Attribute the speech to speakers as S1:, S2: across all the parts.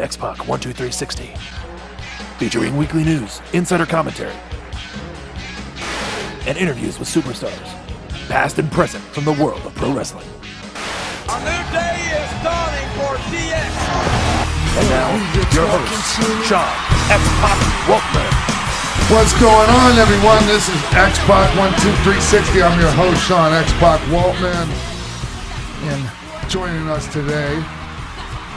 S1: X-Pac 12360, featuring weekly news, insider commentary, and interviews with superstars, past and present from the world of pro wrestling.
S2: A new day is dawning for DX.
S1: And now, your host, Sean X-Pac Waltman.
S3: What's going on, everyone? This is Xpac 12360. I'm your host, Sean X-Pac Waltman. And joining us today,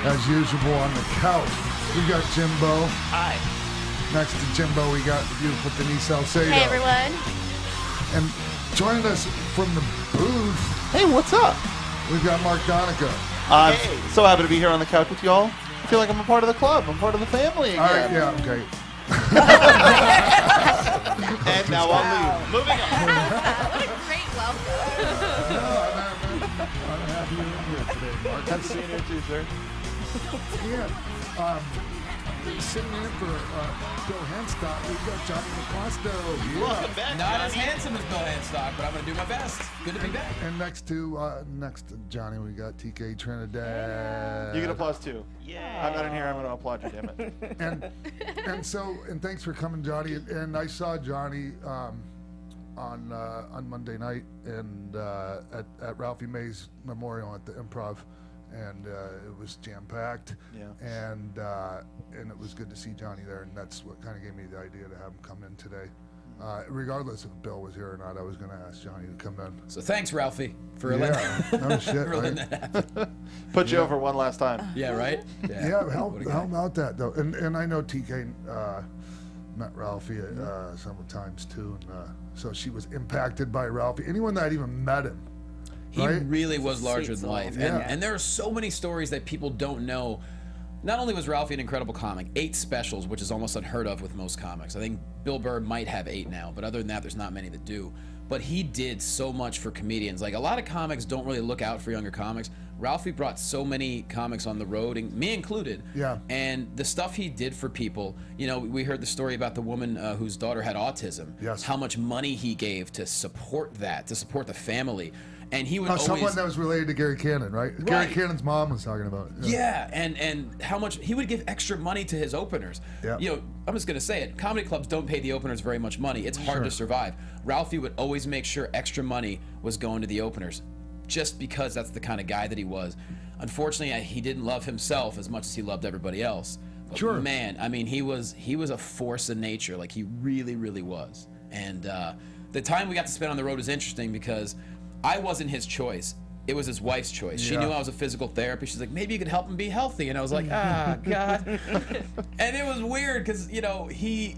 S3: as usual, on the couch, we got Jimbo.
S4: Hi.
S3: Next to Jimbo, we got the beautiful Denise Salcedo.
S4: Hey, everyone.
S3: And joining us from the booth,
S5: Hey, what's up?
S3: we've got Mark Donica.
S5: I'm so happy to be here on the couch with y'all. I feel like I'm a part of the club. I'm part of the family again.
S3: All right, yeah, okay.
S5: And now I'll leave. Moving on.
S4: What a great welcome.
S3: I'm happy you're in here today, Mark.
S5: I'm seeing you too, sir.
S3: Yeah, sitting in for Bill Henstock, we've got Johnny McClosto.
S5: Welcome back,
S6: Not as
S5: Johnny.
S6: handsome as Bill Henstock, but I'm going to do my best. Good to be back.
S3: And next to Johnny, we got TK Trinidad.
S5: You get applause too. Yeah. I'm not in here. I'm going to applaud you, damn it.
S3: And thanks for coming, Johnny. And I saw Johnny on Monday night and at Ralphie May's memorial at the Improv. And it was jam-packed,
S5: Yeah.
S3: and it was good to see Johnny there, and that's what kind of gave me the idea to have him come in today. Regardless if Bill was here or not, I was going to ask Johnny to come in.
S6: So thanks, Ralphie, for
S3: No shit,
S6: for letting
S3: right?
S6: that happen.
S5: Put you over one last time.
S6: Yeah, right?
S3: Yeah, how
S6: What a guy.
S3: about that, though? And I know TK met Ralphie several times, too, and so she was impacted by Ralphie. Anyone that even met him.
S6: He
S3: Right?
S6: really was larger than life.
S3: Yeah.
S6: And there are so many stories that people don't know. Not only was Ralphie an incredible comic, 8 specials, which is almost unheard of with most comics. I think Bill Burr might have 8 now, but other than that, there's not many that do. But he did so much for comedians. Like, a lot of comics don't really look out for younger comics. Ralphie brought so many comics on the road, and me included.
S3: Yeah.
S6: And the stuff he did for people, you know, we heard the story about the woman whose daughter had autism.
S3: Yes.
S6: How much money he gave to support that, to support the family. And he would always...
S3: Someone that was related to Gary Cannon, right? Gary Cannon's mom was talking about it.
S6: Yeah, and how much he would give extra money to his openers.
S3: Yeah.
S6: You know, I'm just gonna say it. Comedy clubs don't pay the openers very much money. It's hard to survive. Ralphie would always make sure extra money was going to the openers, just because that's the kind of guy that he was. Unfortunately, he didn't love himself as much as he loved everybody else. But
S3: Sure.
S6: man, I mean, he was a force of nature. Like, he really, really was. And the time we got to spend on the road was interesting because I wasn't his choice. It was his wife's choice. She knew I was a physical therapist. She's like, maybe you could help him be healthy. And I was like, ah, God. And it was weird because, you know, he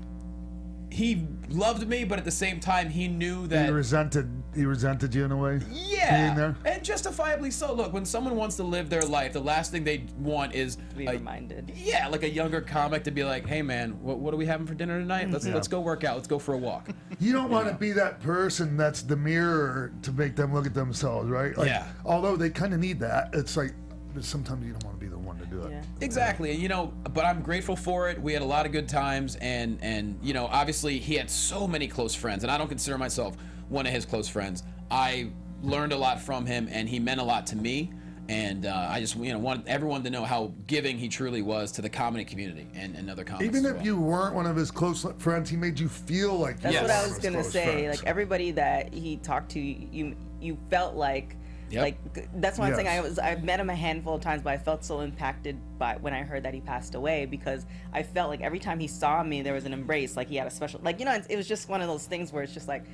S6: loved me, but at the same time, he knew that...
S3: He resented you in a way?
S6: Yeah,
S3: Being there?
S6: and justifiably so. Look, when someone wants to live their life, the last thing they want is...
S4: To be reminded.
S6: Yeah, like a younger comic to be like, hey, man, what are we having for dinner tonight? Let's go work out. Let's go for a walk.
S3: You don't want to be that person that's the mirror to make them look at themselves, right? Like,
S6: Yeah.
S3: Although they kind of need that. It's like, sometimes you don't want to be the one to do it.
S4: Yeah.
S6: Exactly, and you know, but I'm grateful for it. We had a lot of good times, and you know, obviously he had so many close friends, and I don't consider myself one of his close friends. I learned a lot from him, and he meant a lot to me. And I just, you know, wanted everyone to know how giving he truly was to the comedy community and other comics.
S3: Even
S6: as
S3: if
S6: well.
S3: you weren't one of his close friends, he made you feel like
S4: That's
S3: you
S4: what
S3: were
S4: I
S3: one
S4: was
S3: of his
S4: gonna
S3: close
S4: say.
S3: friends.
S4: Like, everybody that he talked to, you felt like, like, that's why I'm saying I've met him a handful of times, but I felt so impacted by when I heard that he passed away, because I felt like every time he saw me, there was an embrace. Like, he had a special, like, you know, it was just one of those things where it's just like,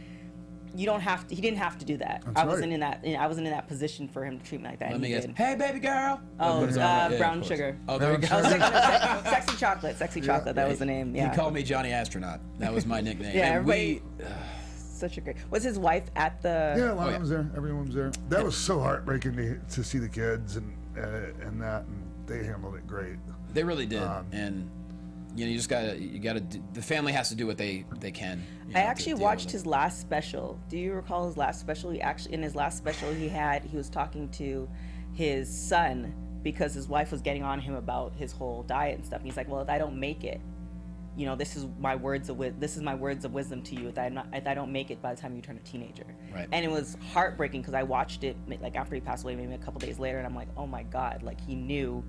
S4: you don't have to. He didn't have to do that.
S3: That's
S4: I wasn't
S3: right.
S4: in that. I wasn't in that position for him to treat me like that.
S6: Let me
S4: He
S6: guess.
S4: did.
S6: Hey, baby girl.
S4: Oh,
S6: What is that? Yeah,
S4: brown
S6: of course.
S4: sugar.
S6: Oh, there you go.
S3: Brown sugar.
S4: Sexy chocolate. Sexy chocolate. That was the name. Yeah.
S6: He called me Johnny Astronaut. That was my nickname.
S4: Yeah,
S6: And
S4: everybody. Such a great. Was his wife at the?
S3: Yeah, a lot of them was there. Everyone was there. That was so heartbreaking to see the kids and that, and they handled it great.
S6: They really did, and you know, you gotta. The family has to do what they can. You know,
S4: I
S6: to
S4: actually
S6: deal
S4: watched
S6: with
S4: his last special. Do you recall his last special? He actually, in his last special, he was talking to his son because his wife was getting on him about his whole diet and stuff. And he's like, well, if I don't make it, you know, this is my words of wisdom to you. If I don't make it by the time you turn a teenager.
S6: Right.
S4: And it was heartbreaking because I watched it like after he passed away, maybe a couple days later, and I'm like, oh my God, like he knew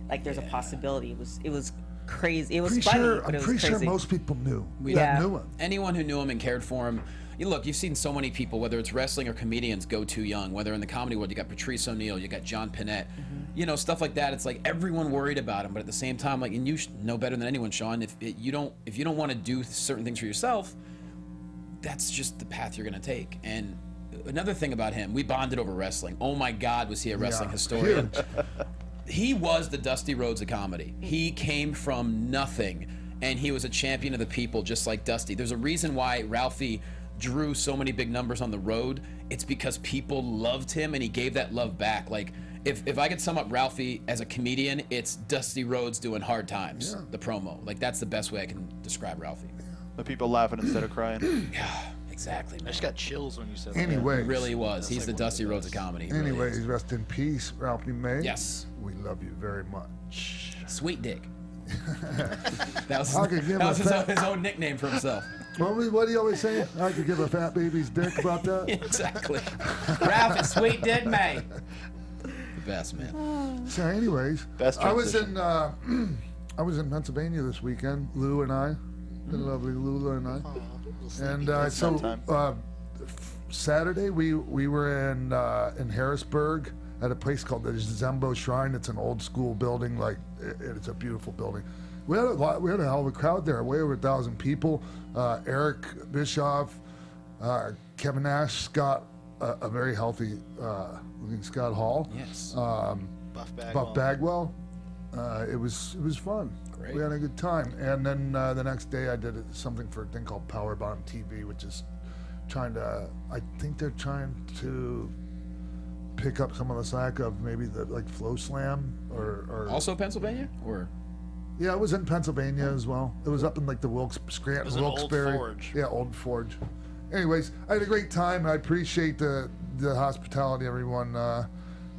S4: like there's a possibility. It was crazy. It was
S3: pretty
S4: funny,
S3: sure,
S4: but it was
S3: I'm pretty
S4: crazy.
S3: sure most people knew
S4: Yeah.
S3: that knew him.
S6: Anyone who knew him and cared for him. Look, you've seen so many people, whether it's wrestling or comedians, go too young. Whether in the comedy world, you got Patrice O'Neal, you got John Pinette, you know, stuff like that. It's like everyone worried about him, but at the same time, like, and you know better than anyone, Sean. If you don't want to do certain things for yourself, that's just the path you're gonna take. And another thing about him, we bonded over wrestling. Oh my God, was he a wrestling historian? He was the Dusty Rhodes of comedy. He came from nothing, and he was a champion of the people, just like Dusty. There's a reason why Ralphie drew so many big numbers on the road. It's because people loved him, and he gave that love back. Like, if I could sum up Ralphie as a comedian, it's Dusty Rhodes doing Hard Times, the promo. Like, that's the best way I can describe Ralphie.
S5: The people laughing instead of crying.
S6: Yeah, exactly, man.
S7: I just got chills when you said
S3: Anyways,
S6: It really was. He's
S7: like
S6: the
S7: one of
S6: Dusty
S7: the
S6: Rhodes of
S7: best.
S6: comedy. He really
S3: anyways,
S6: is.
S3: rest in peace, Ralphie May.
S6: Yes.
S3: We love you very much.
S6: Sweet Dick. That was,
S3: I could give
S6: that was
S3: a
S6: his own nickname for himself.
S3: What do you always say? I could give a fat baby's dick about that.
S6: Exactly. Ralph and Sweet Dick May. The best, man.
S3: So, anyways,
S5: Best
S3: I was
S5: transition.
S3: in I was in Pennsylvania this weekend. Lou and I, the lovely Lula and I, and so Saturday we were in Harrisburg at a place called the Zembo Shrine. It's an old school building, like it's a beautiful building. We had a hell of a crowd there, way over 1,000 people. Eric Bischoff, Kevin Nash, Scott, a very healthy looking Scott Hall.
S6: Yes.
S3: Buff Bagwell. It was fun.
S6: Great.
S3: We had a good time. And then the next day I did something for a thing called Powerbomb TV, which is I think they're trying to pick up some of the slack of maybe the like Flow Slam or
S6: Also Pennsylvania? Or
S3: yeah, it was in Pennsylvania as well. It was up in like the Scranton,
S7: was an Old
S3: Wilkes-Barre.
S7: Forge.
S3: Yeah, Old Forge. Anyways, I had a great time. I appreciate the hospitality everyone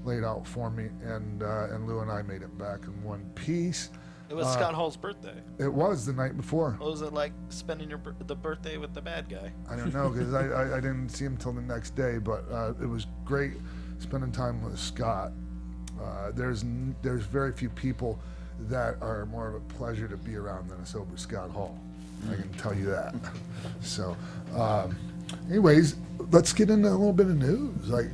S3: laid out for me, and Lou and I made it back in one piece.
S7: It was Scott Hall's birthday.
S3: It was the night before.
S7: What was it like spending the birthday with the bad guy?
S3: I don't know because I didn't see him till the next day, but it was great spending time with Scott. There's very few people that are more of a pleasure to be around than a sober Scott Hall. I can tell you that. So, anyways, let's get into a little bit of news. Like,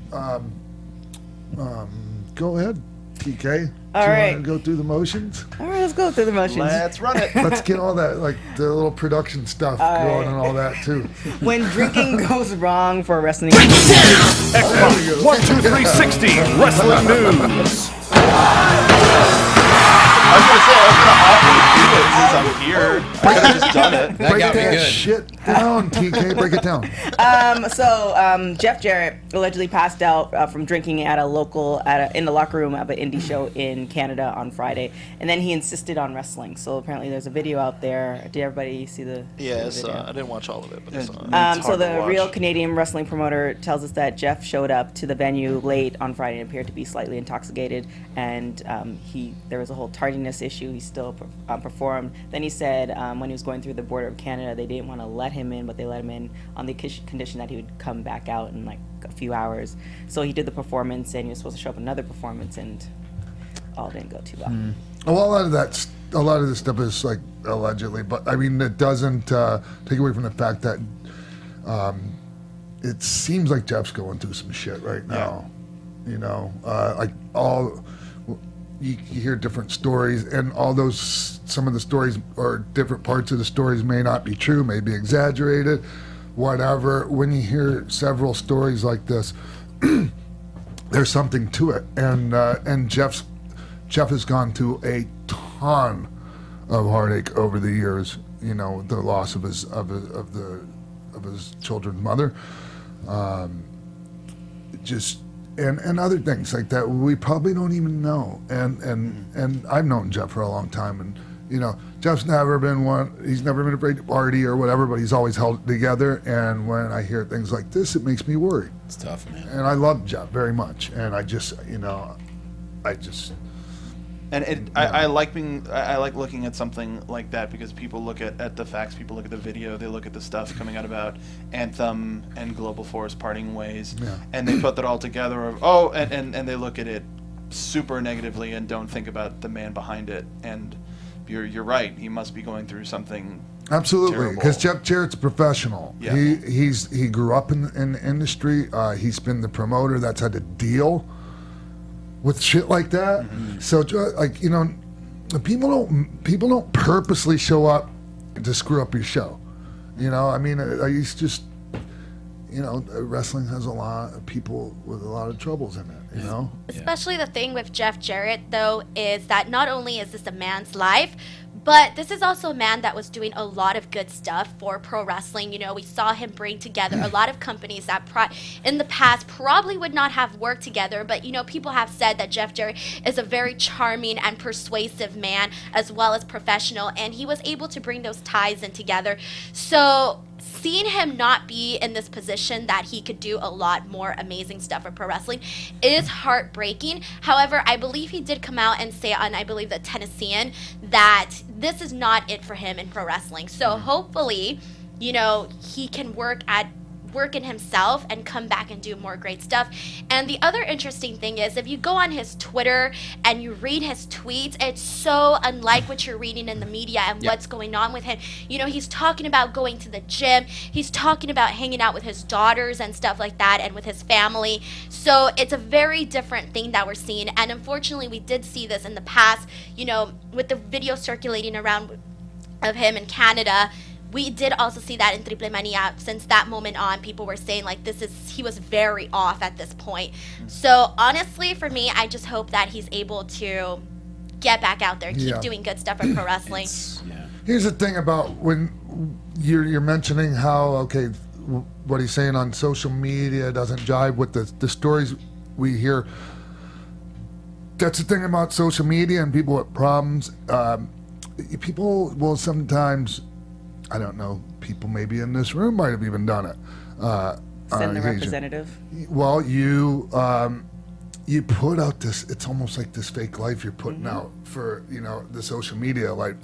S3: go ahead, TK.
S4: All right.
S3: Want to go through the motions?
S4: All right, let's go through the motions.
S5: Let's run it.
S3: Let's get all that, like the little production stuff going and all that too.
S4: When drinking goes wrong for wrestling.
S1: X-Pac 1, 2, 3, 60 Wrestling News.
S5: I was gonna say I was gonna offer to do it since I'm here. I could have just done it.
S6: that
S3: Break
S6: got me
S3: that
S6: good.
S3: shit down, TK. Break it down.
S4: So Jeff Jarrett allegedly passed out from drinking at a local in the locker room of an indie show in Canada on Friday, and then he insisted on wrestling. So apparently there's a video out there. Did everybody see the?
S7: Yeah,
S4: see the video?
S7: I didn't watch all of it, but I saw it.
S5: It's
S4: So
S5: hard to
S4: the
S5: watch.
S4: real Canadian wrestling promoter tells us that Jeff showed up to the venue late on Friday and appeared to be slightly intoxicated, and there was a whole tardiness issue. He still performed. Then he said when he was going through the border of Canada, they didn't want to let him in, but they let him in on the condition that he would come back out in like a few hours. So he did the performance, and he was supposed to show up another performance, and all didn't go too well.
S3: Well, a lot of this stuff is like allegedly, but I mean it doesn't take away from the fact that it seems like Jeff's going through some shit right now. You know, like you hear different stories, and some of the stories or different parts of the stories may not be true, may be exaggerated, whatever. When you hear several stories like this, there's something to it, and Jeff has gone through a ton of heartache over the years. You know, the loss of his children's mother, and other things like that we probably don't even know. And I've known Jeff for a long time, and you know, Jeff's never been he's never been afraid to party or whatever, but he's always held it together. And when I hear things like this, it makes me worry.
S6: It's tough, man.
S3: And I love Jeff very much, and I
S5: like looking at something like that because people look at the facts, people look at the video, they look at the stuff coming out about Anthem and Global Force parting ways, and they put that all together and they look at it super negatively and don't think about the man behind it. And you're right. He must be going through something.
S3: Absolutely, because Jeff Jarrett's a professional.
S5: Yeah.
S3: He grew up in the industry. He's been the promoter that's had to deal with shit like that. So like, you know, people don't purposely show up to screw up your show. You know, I mean, it's just, you know, wrestling has a lot of people with a lot of troubles in it, you know?
S8: Especially the thing with Jeff Jarrett, though, is that not only is this a man's life, but this is also a man that was doing a lot of good stuff for pro wrestling. You know, we saw him bring together a lot of companies that in the past probably would not have worked together. But, you know, people have said that Jeff Jarrett is a very charming and persuasive man as well as professional. And he was able to bring those ties in together. So seeing him not be in this position that he could do a lot more amazing stuff for pro wrestling is heartbreaking. However, I believe he did come out and say on, I believe, the Tennessean, that this is not it for him in pro wrestling. So hopefully, you know, he can work in himself and come back and do more great stuff. And the other interesting thing is, if you go on his Twitter and you read his tweets, it's so unlike what you're reading in the media and what's going on with him. You know, he's talking about going to the gym, he's talking about hanging out with his daughters and stuff like that, and with his family. So it's a very different thing that we're seeing. And unfortunately, we did see this in the past, you know, with the video circulating around of him in Canada. We did also see that in Triple Mania. Since that moment on, people were saying, like, he was very off at this point. So, honestly, for me, I just hope that he's able to get back out there, keep doing good stuff in pro wrestling.
S3: Here's the thing about when you're mentioning how, okay, what he's saying on social media doesn't jive with the stories we hear. That's the thing about social media and people with problems. People will sometimes... I don't know, people maybe in this room might have even done it.
S4: Send the representative.
S3: Well, you put out this, it's almost like this fake life you're putting out for, you know, the social media. Like,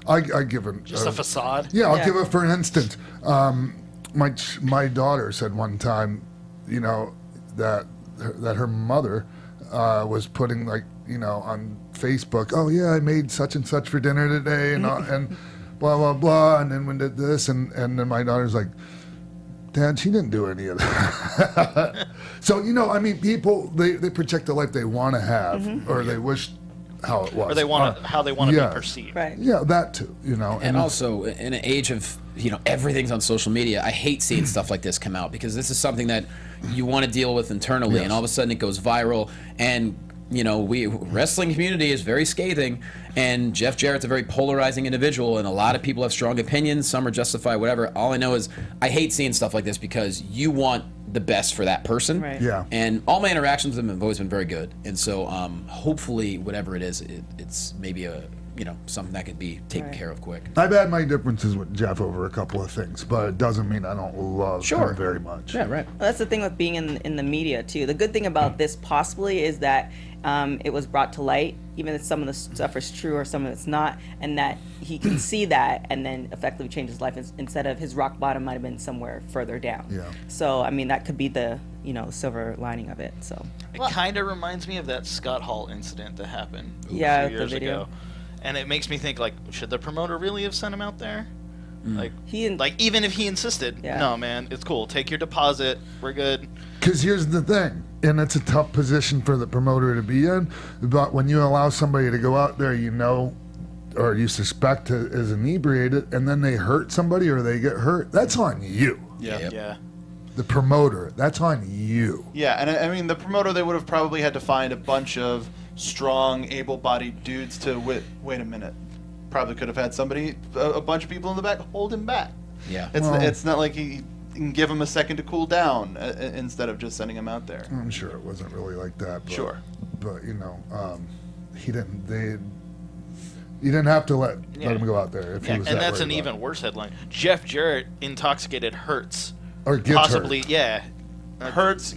S3: I give it.
S7: Just a facade?
S3: Yeah, I'll give it for instance. My daughter said one time, you know, that her mother was putting, like, you know, on Facebook, oh yeah, I made such and such for dinner today, and blah, blah, blah, and then we did this, and then my daughter's like, Dad, she didn't do any of that. So, you know, I mean, people, they project the life they want to have, or they wish how it was.
S7: Or they want how they want to be perceived.
S4: Right.
S3: Yeah, that too, you know.
S6: And also, in an age of, you know, everything's on social media, I hate seeing stuff like this come out, because this is something that you want to deal with internally, and all of a sudden it goes viral, and you know, wrestling community is very scathing, and Jeff Jarrett's a very polarizing individual, and a lot of people have strong opinions. Some are justified, whatever. All I know is I hate seeing stuff like this, because you want the best for that person.
S4: Right.
S3: Yeah.
S6: And all my interactions with them have always been very good. And so hopefully, whatever it is, it's maybe something that could be taken care of quick.
S3: I've had my differences with Jeff over a couple of things, but it doesn't mean I don't love him very much.
S6: Yeah, right.
S4: Well, that's the thing with being in the media too. The good thing about this possibly is that it was brought to light, even if some of the stuff is true or some of it's not, and that he can see that and then effectively change his life instead of his rock bottom might have been somewhere further down.
S3: Yeah.
S4: So I mean, that could be the silver lining of it. So
S7: it kind of reminds me of that Scott Hall incident that happened a few years ago. And it makes me think, like, should the promoter really have sent him out there? Like, even if he insisted, no, man, it's cool. Take your deposit. We're good.
S3: Because here's the thing, and it's a tough position for the promoter to be in, but when you allow somebody to go out there, you know, or you suspect is inebriated, and then they hurt somebody or they get hurt, that's on you.
S5: Yeah.
S6: Yep.
S7: Yeah.
S3: The promoter, that's on you.
S5: Yeah, and I mean, the promoter, they would have probably had to find a bunch of strong, able-bodied dudes to wait a minute. Probably could have had somebody, a bunch of people in the back, hold him back.
S6: Yeah.
S5: It's not like he can give him a second to cool down instead of just sending him out there.
S3: I'm sure it wasn't really like that. But,
S5: Sure.
S3: But, you know, you didn't have to let him go out there if he was that
S7: and that's an
S3: worried
S7: even worse headline. Jeff Jarrett intoxicated hurts.
S3: Or gets
S7: possibly,
S3: hurt.
S7: Yeah.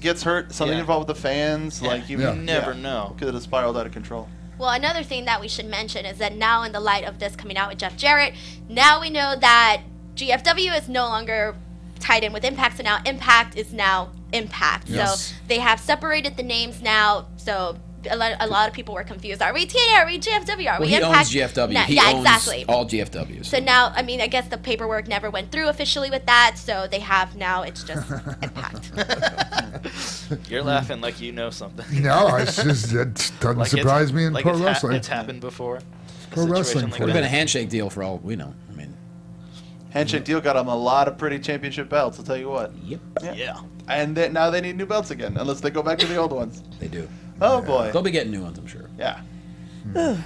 S5: Gets hurt, something involved with the fans.
S7: Yeah.
S5: Like you
S7: never know.
S5: Could have spiraled out of control.
S8: Well, another thing that we should mention is that now, in the light of this coming out with Jeff Jarrett, now we know that GFW is no longer tied in with Impact, so now Impact is now Impact.
S6: Yes.
S8: So they have separated the names now, so a lot of people were confused. Are we TNA? Are we GFW? Are we
S6: Impact?
S8: He owns
S6: GFW. He owns exactly. All GFWs.
S8: So now, I mean, I guess the paperwork never went through officially with that, so they have now. It's just Impact.
S7: You're laughing like you know something.
S3: No, it doesn't surprise me in pro wrestling.
S7: It's happened before.
S3: Pro wrestling
S6: would have been a handshake deal for all we know. I mean,
S5: handshake deal got them a lot of pretty championship belts. I'll tell you what.
S6: Yep.
S7: Yeah.
S5: And now they need new belts again, unless they go back to the old ones.
S6: They do.
S5: Oh boy.
S6: They'll be getting new ones, I'm sure.
S5: Yeah.
S4: All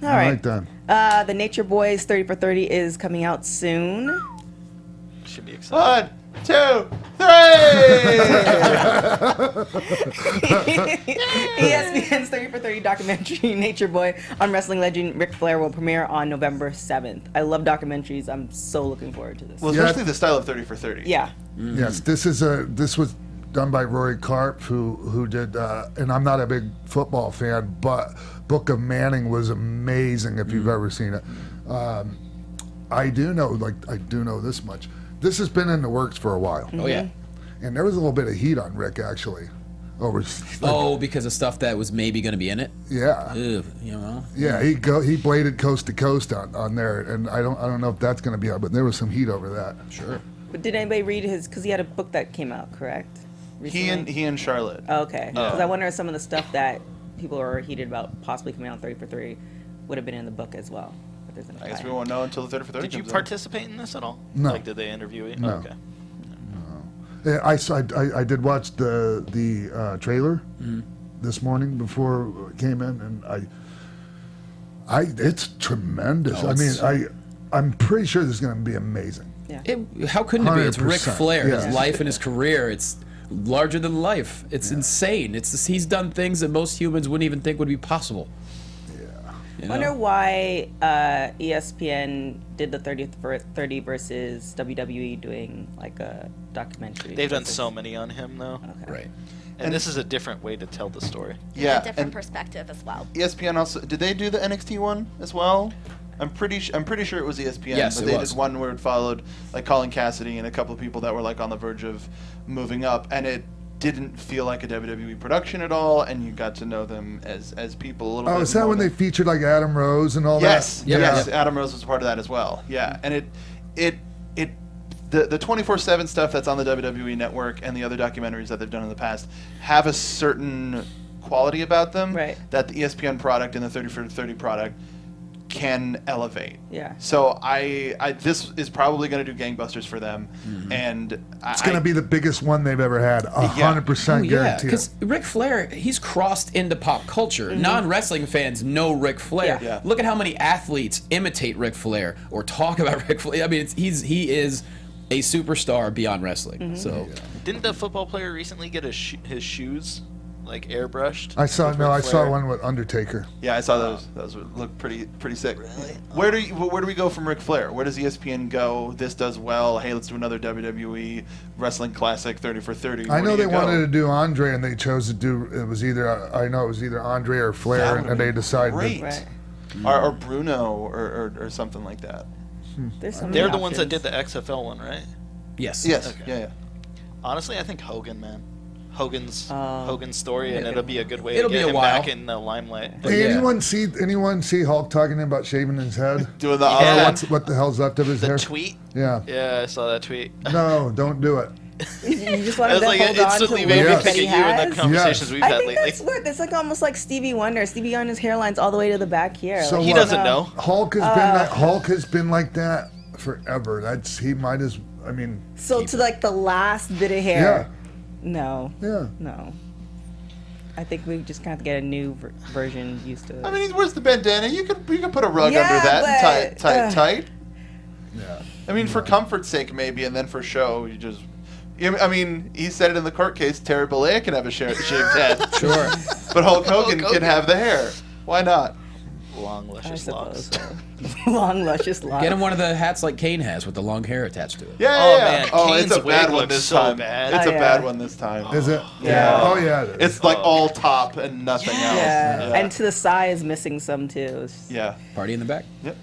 S4: right. The Nature Boys 30 for 30 is coming out soon.
S7: Should be exciting.
S5: 1, 2, 3.
S4: ESPN's 30 for 30 documentary Nature Boy on wrestling legend Ric Flair will premiere on November 7th. I love documentaries. I'm so looking forward to this.
S5: Well, especially the style of 30 for 30.
S4: Yeah.
S3: Mm-hmm. Yes, this was done by Rory Karp, who did, and I'm not a big football fan, but Book of Manning was amazing if you've ever seen it. I do know this much. This has been in the works for a while.
S6: Oh yeah,
S3: and there was a little bit of heat on Rick actually.
S6: Because of stuff that was maybe going to be in it.
S3: Yeah.
S6: Ugh, you know.
S3: Yeah, he bladed coast to coast on there, and I don't know if that's going to be out, but there was some heat over that.
S6: Sure.
S4: But did anybody read his? Because he had a book that came out, correct? Recently?
S5: He and Charlotte.
S4: Oh, okay. Because I wonder if some of the stuff that people are heated about possibly coming out 30 for 30 would have been in the book as well.
S5: I guess we won't know until the 30 for 30.
S7: Did you participate in this at all?
S3: No.
S7: Like, did they interview you?
S3: No.
S7: Oh, okay.
S3: No. I did watch the trailer this morning before it came in, and it's tremendous. I'm pretty sure this is going to be amazing.
S4: Yeah.
S6: How couldn't it be? It's Ric
S3: 100%.
S6: Flair.
S3: Yeah.
S6: His life and his career. It's larger than life. It's insane. He's done things that most humans wouldn't even think would be possible.
S4: I wonder why ESPN did the 30 for 30 versus WWE doing like a documentary.
S7: They've done so many on him though.
S4: Okay.
S6: Right.
S7: And this is a different way to tell the story.
S5: Yeah.
S8: A different perspective as well.
S5: ESPN also did they do the NXT one as well? I'm pretty sure it was ESPN,
S6: yes,
S5: but they did one where it followed like Colin Cassidy and a couple of people that were like on the verge of moving up, and it didn't feel like a WWE production at all, and you got to know them as people a little bit.
S3: Oh, is that when they featured like Adam Rose and all
S5: that?
S3: Yes,
S5: Adam Rose was part of that as well. Yeah, and the 24/7 stuff that's on the WWE network and the other documentaries that they've done in the past have a certain quality about them that the ESPN product and the 30 for 30 product can elevate.
S4: Yeah.
S5: So this is probably going to do gangbusters for them, and
S3: it's going to be the biggest one they've ever had. 100% guaranteed.
S6: Because Ric Flair, he's crossed into pop culture. Non-wrestling fans know Ric Flair.
S5: Yeah.
S6: Look at how many athletes imitate Ric Flair or talk about Ric Flair. I mean, he is a superstar beyond wrestling. So
S7: didn't the football player recently get his shoes like airbrushed?
S3: I saw one with Undertaker.
S5: Yeah, I saw those. Those would look pretty sick. Really? Where do we go from Ric Flair? Where does ESPN go? This does well. Hey, let's do another WWE wrestling classic 30 for 30.
S3: I know they wanted to do Andre, and they chose to do it was either Andre or Flair, and they decided.
S5: Great. Or Bruno or something like that.
S7: They're the ones that did the XFL one, right?
S6: Yes.
S5: Yes.
S7: Okay.
S5: Yeah.
S7: Honestly, I think Hogan, man. Hogan's story, and it'll be a good way
S6: to
S7: get him back in the limelight.
S3: Hey, anyone see Hulk talking about shaving his head?
S5: Doing the
S3: what the hell's left of his hair?
S7: The tweet?
S3: Yeah.
S7: Yeah, I saw that tweet.
S3: No, don't do it.
S4: You just wanted to hold on to
S7: instantly made me think of you in the conversations we've had lately.
S4: That's weird. That's like almost like Stevie Wonder. Stevie Wonder's hairline's all the way to the back here.
S3: So
S4: like,
S7: he doesn't know.
S3: Hulk has been like that forever. He might as. I mean.
S4: So to like the last bit of hair.
S3: Yeah.
S4: No.
S3: Yeah.
S4: No. I think we just kind of get a new version used to it.
S5: I mean, where's the bandana? You could put a rug under that and tight.
S3: Yeah.
S5: I mean, for comfort's sake, maybe, and then for show, you just. I mean, he said it in the court case. Terry Bollea can have a shaved head.
S6: Sure.
S5: But Hulk Hogan can have the hair. Why not?
S7: Long, luscious locks.
S4: Long, luscious locks.
S6: Get him one of the hats like Kane has with the long hair attached to it.
S5: Yeah.
S7: Man,
S5: Oh,
S7: Kane's
S5: it's a bad
S7: wig
S5: one
S7: looks
S5: this
S7: so
S5: time.
S7: bad.
S5: It's a bad one this time.
S3: Is it?
S5: Yeah.
S3: Oh yeah. It is.
S5: It's like all top and nothing else.
S4: Yeah. And to the side is missing some too.
S5: Yeah.
S6: Party in the back.
S5: Yep.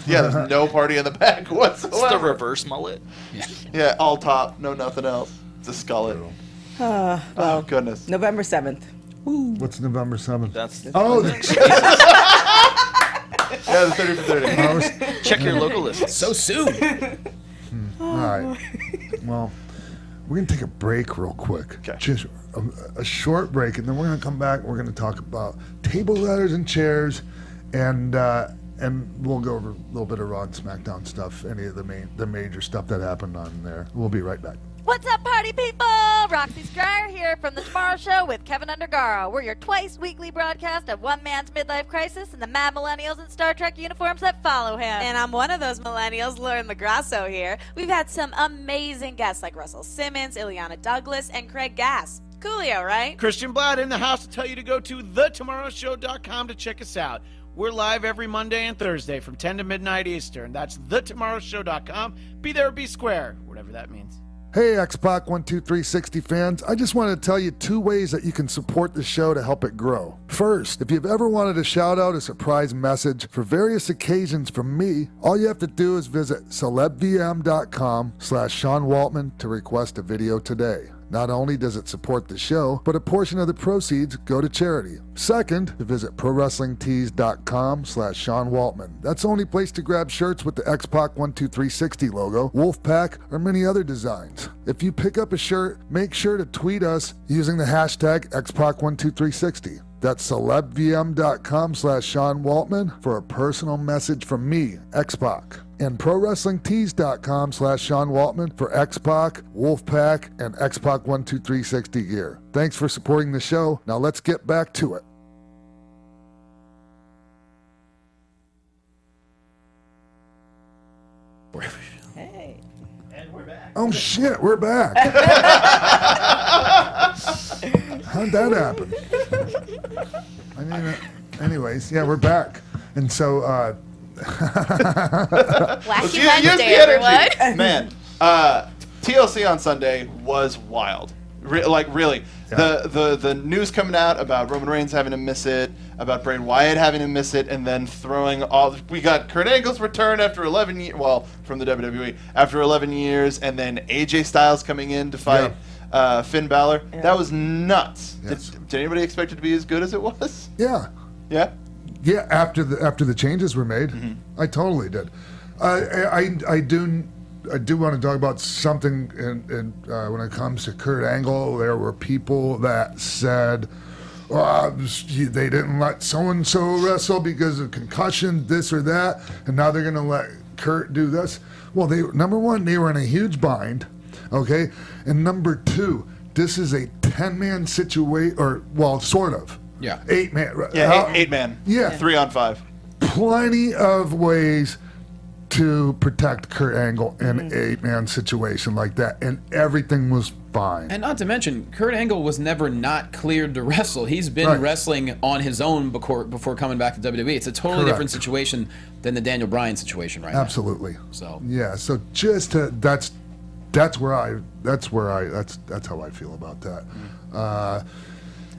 S5: Yeah, there's no party in the back whatsoever.
S7: It's the reverse mullet.
S5: Yeah, all top, no nothing else. It's a skullet.
S4: Well,
S5: Oh, goodness.
S4: November 7th.
S3: Woo. What's November 7th?
S7: That's
S5: the 30 for 30.
S7: Check your local list.
S6: So soon.
S3: All right. Well, we're going to take a break real quick.
S5: Okay.
S3: Just a short break, and then we're going to come back. We're going to talk about table ladders and chairs, and we'll go over a little bit of Raw and SmackDown stuff, any of the major stuff that happened on there. We'll be right back.
S9: What's up, party people? Roxy Stryer here from The Tomorrow Show with Keven Undergaro. We're your twice-weekly broadcast of one man's midlife crisis and the mad millennials in Star Trek uniforms that follow him.
S10: And I'm one of those millennials, Lauren LaGrasso here. We've had some amazing guests like Russell Simmons, Ileana Douglas, and Craig Gass. Coolio, right?
S11: Christian Blatt in the house to tell you to go to thetomorrowshow.com to check us out. We're live every Monday and Thursday from 10 to midnight Eastern. That's thetomorrowshow.com. Be there or be square, whatever that means.
S3: Hey, X-Pac 12360 fans. I just wanted to tell you 2 ways that you can support the show to help it grow. First, if you've ever wanted to shout out a surprise message for various occasions from me, all you have to do is visit celebvm.com/Sean Waltman to request a video today. Not only does it support the show, but a portion of the proceeds go to charity. Second, visit ProWrestlingTees.com/Sean Waltman. That's the only place to grab shirts with the X-Pac 12360 logo, Wolfpack, or many other designs. If you pick up a shirt, make sure to tweet us using the hashtag X-Pac12360. That's celebvm.com/Sean Waltman for a personal message from me, X-Pac. And ProWrestlingTees.com/Sean Waltman for X-Pac, Wolfpack, and X-Pac 12360 gear. Thanks for supporting the show. Now let's get back to it.
S4: Hey.
S7: And we're back.
S3: Oh shit, we're back. How'd that happen? I mean, anyways, yeah, we're back. And so,
S8: Wacky Wednesday, everyone.
S5: Man, TLC on Sunday was wild. Really. Yeah. The news coming out about Roman Reigns having to miss it, about Bray Wyatt having to miss it, and then throwing all... We got Kurt Angle's return after 11 years... Well, from the WWE. After 11 years, and then AJ Styles coming in to fight Finn Balor. Yeah. That was nuts. Yes. Did anybody expect it to be as good as it was?
S3: Yeah.
S5: Yeah?
S3: Yeah, after the changes were made, I totally did. I do want to talk about something when it comes to Kurt Angle. There were people that said they didn't let so-and-so wrestle because of concussion, this or that, and now they're going to let Kurt do this. Well, number one, they were in a huge bind, okay? And number two, this is a 10-man situation, or, well, sort of.
S6: Yeah.
S5: 8-man. Yeah, 8-man.
S3: Yeah.
S5: 3 on 5.
S3: Plenty of ways to protect Kurt Angle in an 8-man situation like that, and everything was fine.
S6: And not to mention, Kurt Angle was never not cleared to wrestle. He's been wrestling on his own before coming back to WWE. It's a totally different situation than the Daniel Bryan situation right now.
S3: Absolutely.
S6: So
S3: yeah, so just to, that's how I feel about that.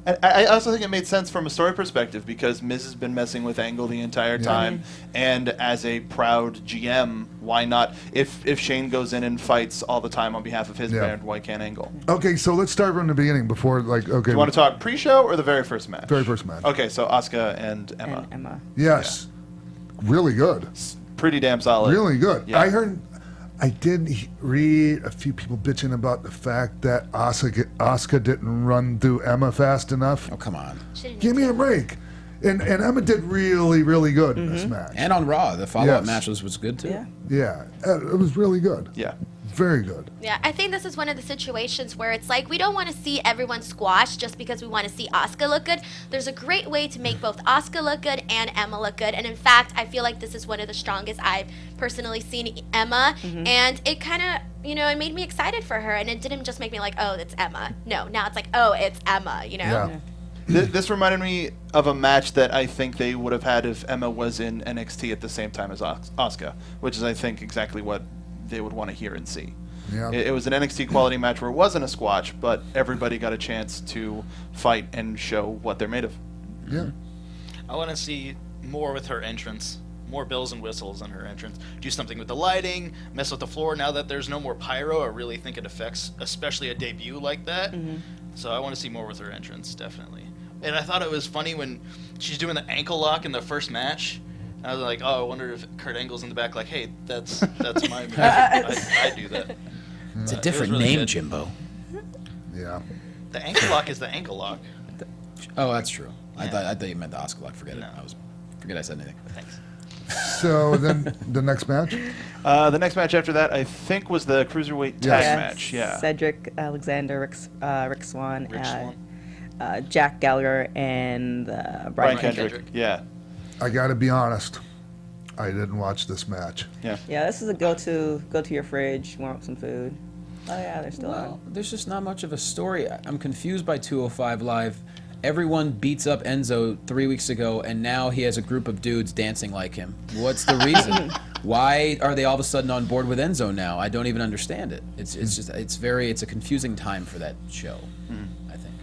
S5: And I also think it made sense from a story perspective because Miz has been messing with Angle the entire time, and as a proud GM, why not? If Shane goes in and fights all the time on behalf of his brand, why can't Angle?
S3: Okay, so let's start from the beginning before, like, okay.
S5: Do you want to talk pre-show or the very first match?
S3: Very first match.
S5: Okay, so Asuka and Emma.
S3: Yes. Yeah. Really good.
S5: Pretty damn solid.
S3: Really good.
S5: Yeah.
S3: I did read a few people bitching about the fact that Asuka didn't run through Emma fast enough.
S6: Oh, come on.
S3: Give me a break. And Emma did really, really good in this match.
S6: And on Raw, the follow-up match was good, too.
S3: Yeah. It was really good.
S5: Yeah.
S3: Very good.
S8: Yeah, I think this is one of the situations where it's like we don't want to see everyone squash just because we want to see Asuka look good. There's a great way to make both Asuka look good and Emma look good. And in fact, I feel like this is one of the strongest I've personally seen Emma. And it kind of, it made me excited for her. And it didn't just make me like, oh, it's Emma. No, now it's like, oh, it's Emma,
S3: Yeah.
S5: This reminded me of a match that I think they would have had if Emma was in NXT at the same time as Asuka, which is, I think, exactly what they would want to hear and see.
S3: Yeah.
S5: It was an NXT quality match where it wasn't a squash, but everybody got a chance to fight and show what they're made of.
S3: Yeah.
S7: I want to see more with her entrance. More bells and whistles on her entrance. Do something with the lighting, mess with the floor. Now that there's no more pyro, I really think it affects, especially a debut like that. So I want to see more with her entrance, definitely. And I thought it was funny when she's doing the ankle lock in the first match. I was like, oh, I wonder if Kurt Angle's in the back like, hey, that's my move. I do that.
S6: It's a different really name, good. Jimbo.
S3: Yeah.
S7: The ankle lock is the ankle lock.
S6: Oh, that's true. Yeah. I thought you meant the Oscar lock. Forget it. Forget I said anything.
S7: Thanks.
S3: So then the next match?
S5: The next match after that, I think, was the Cruiserweight tag match. Yeah.
S4: Cedric Alexander, Rick Swann, Jack Gallagher, and Brian Kendrick.
S5: Yeah.
S3: I got to be honest. I didn't watch this match.
S5: Yeah.
S4: Yeah, this is a go to your fridge, warm up some food. Oh yeah, they're still on.
S6: There's just not much of a story. I'm confused by 205 Live. Everyone beats up Enzo 3 weeks ago, and now he has a group of dudes dancing like him. What's the reason? Why are they all of a sudden on board with Enzo now? I don't even understand it. It's a confusing time for that show. I think.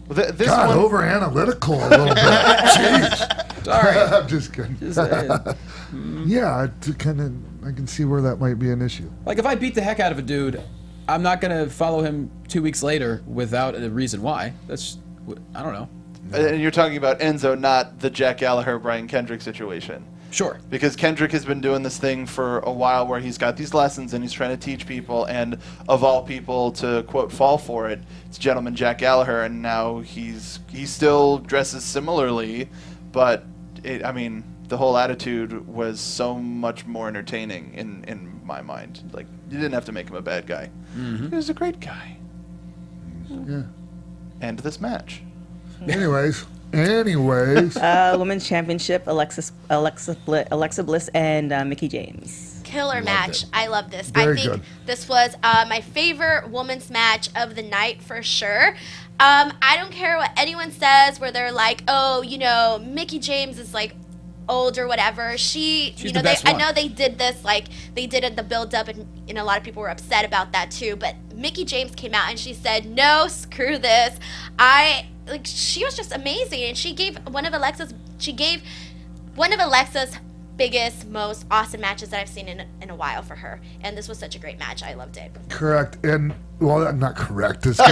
S3: Well, this God, over analytical a little bit. Jeez.
S6: Sorry.
S3: I'm just kidding. Yeah, I can see where that might be an issue.
S6: Like if I beat the heck out of a dude, I'm not gonna follow him 2 weeks later without a reason why. I don't know.
S5: And you're talking about Enzo, not the Jack Gallagher, Brian Kendrick situation.
S6: Sure.
S5: Because Kendrick has been doing this thing for a while where he's got these lessons and he's trying to teach people, and of all people to, quote, fall for it, it's gentleman Jack Gallagher, and now he still dresses similarly, but, the whole attitude was so much more entertaining in my mind. Like, you didn't have to make him a bad guy. He was a great guy.
S3: Yeah.
S5: End this match.
S3: Anyways.
S4: Women's Championship, Alexa Bliss and Mickie James.
S8: Killer match. I love this. I think this was my favorite women's match of the night for sure. I don't care what anyone says where they're like, oh, Mickie James is like old or whatever. I know they did this, like they did it the build up, and a lot of people were upset about that too, but Mickie James came out and she said, no, screw this. She was just amazing, and she gave one of Alexa's biggest, most awesome matches that I've seen in a while for her, and this was such a great match. I loved it.
S3: Correct. And well, not correct. This is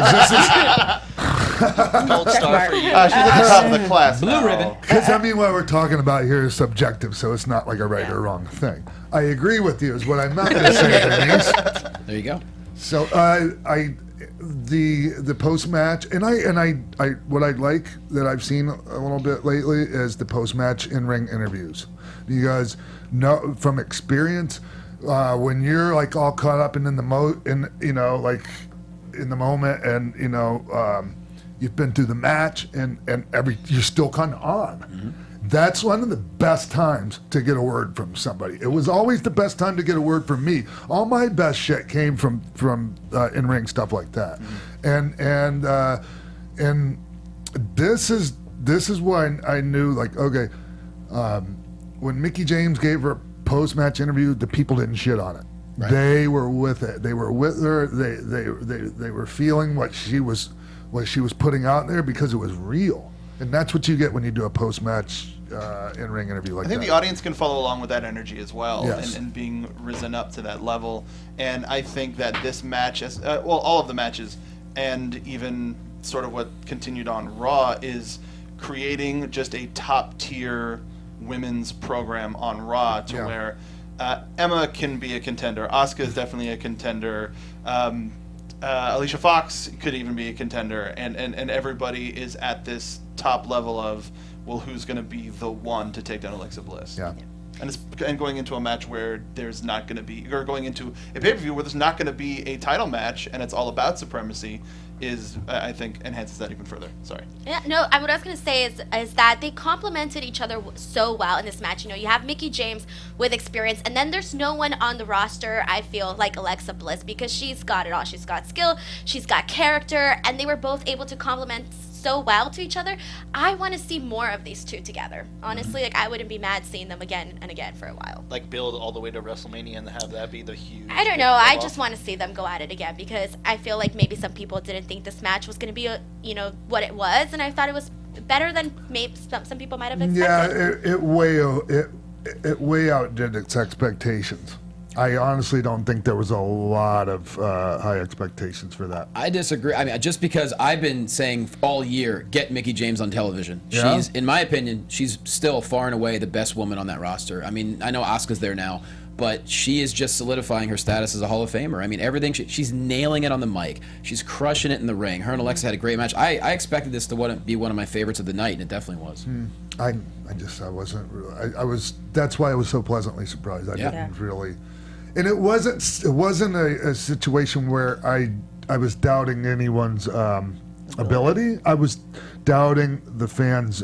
S3: gold
S7: star for you.
S5: She's at the top of the class.
S6: Blue ribbon.
S3: Because what we're talking about here is subjective, so it's not like a right or wrong thing. I agree with you. Is what I'm not going to say, Denise.
S6: There you go.
S3: So the post match, and what I like that I've seen a little bit lately is the post match in ring interviews. You guys know from experience when you're like all caught up in the moment, and you've been through the match and you're still kind of on. Mm-hmm. That's one of the best times to get a word from somebody. It was always the best time to get a word from me. All my best shit came from in-ring stuff like that. Mm-hmm. And this is why I knew, like, okay, when Mickie James gave her post-match interview, the people didn't shit on it. Right. They were with it. They were with her. They were feeling what she was putting out there because it was real. And that's what you get when you do a post-match in-ring interview like that.
S5: I think the audience can follow along with that energy as well,
S3: yes.
S5: and being risen up to that level. And I think that this match, all of the matches, and even sort of what continued on Raw, is creating just a top-tier women's program on Raw to where Emma can be a contender. Asuka is definitely a contender. Alicia Fox could even be a contender, and everybody is at this top level of, well, who's going to be the one to take down Alexa Bliss?
S3: Yeah.
S5: And going into a match where there's not going to be, or going into a pay-per-view where there's not going to be a title match, and it's all about supremacy, is, I think, enhances that even further. Sorry.
S8: Yeah, no, what I was going to say is that they complemented each other so well in this match. You have Mickie James with experience, and then there's no one on the roster, I feel, like Alexa Bliss, because she's got it all. She's got skill, she's got character, and they were both able to complement so well to each other. I want to see more of these two together. Honestly, like, I wouldn't be mad seeing them again and again for a while.
S7: Like, build all the way to WrestleMania and have that be the huge...
S8: I don't know. I just want to see them go at it again, because I feel like maybe some people didn't think this match was going to be, what it was, and I thought it was better than maybe some people might have expected.
S3: Yeah, it way outdid its expectations. I honestly don't think there was a lot of high expectations for that.
S6: I disagree. I mean, just because I've been saying all year, get Mickie James on television.
S3: Yeah.
S6: She's, in my opinion, she's still far and away the best woman on that roster. I mean, I know Asuka's there now, but she is just solidifying her status as a Hall of Famer. I mean, everything, she's nailing it on the mic. She's crushing it in the ring. Her and Alexa had a great match. I expected this to be one of my favorites of the night, and it definitely was.
S3: I wasn't, that's why I was so pleasantly surprised. I didn't really. And it wasn't a situation where I was doubting anyone's ability. I was doubting the fans.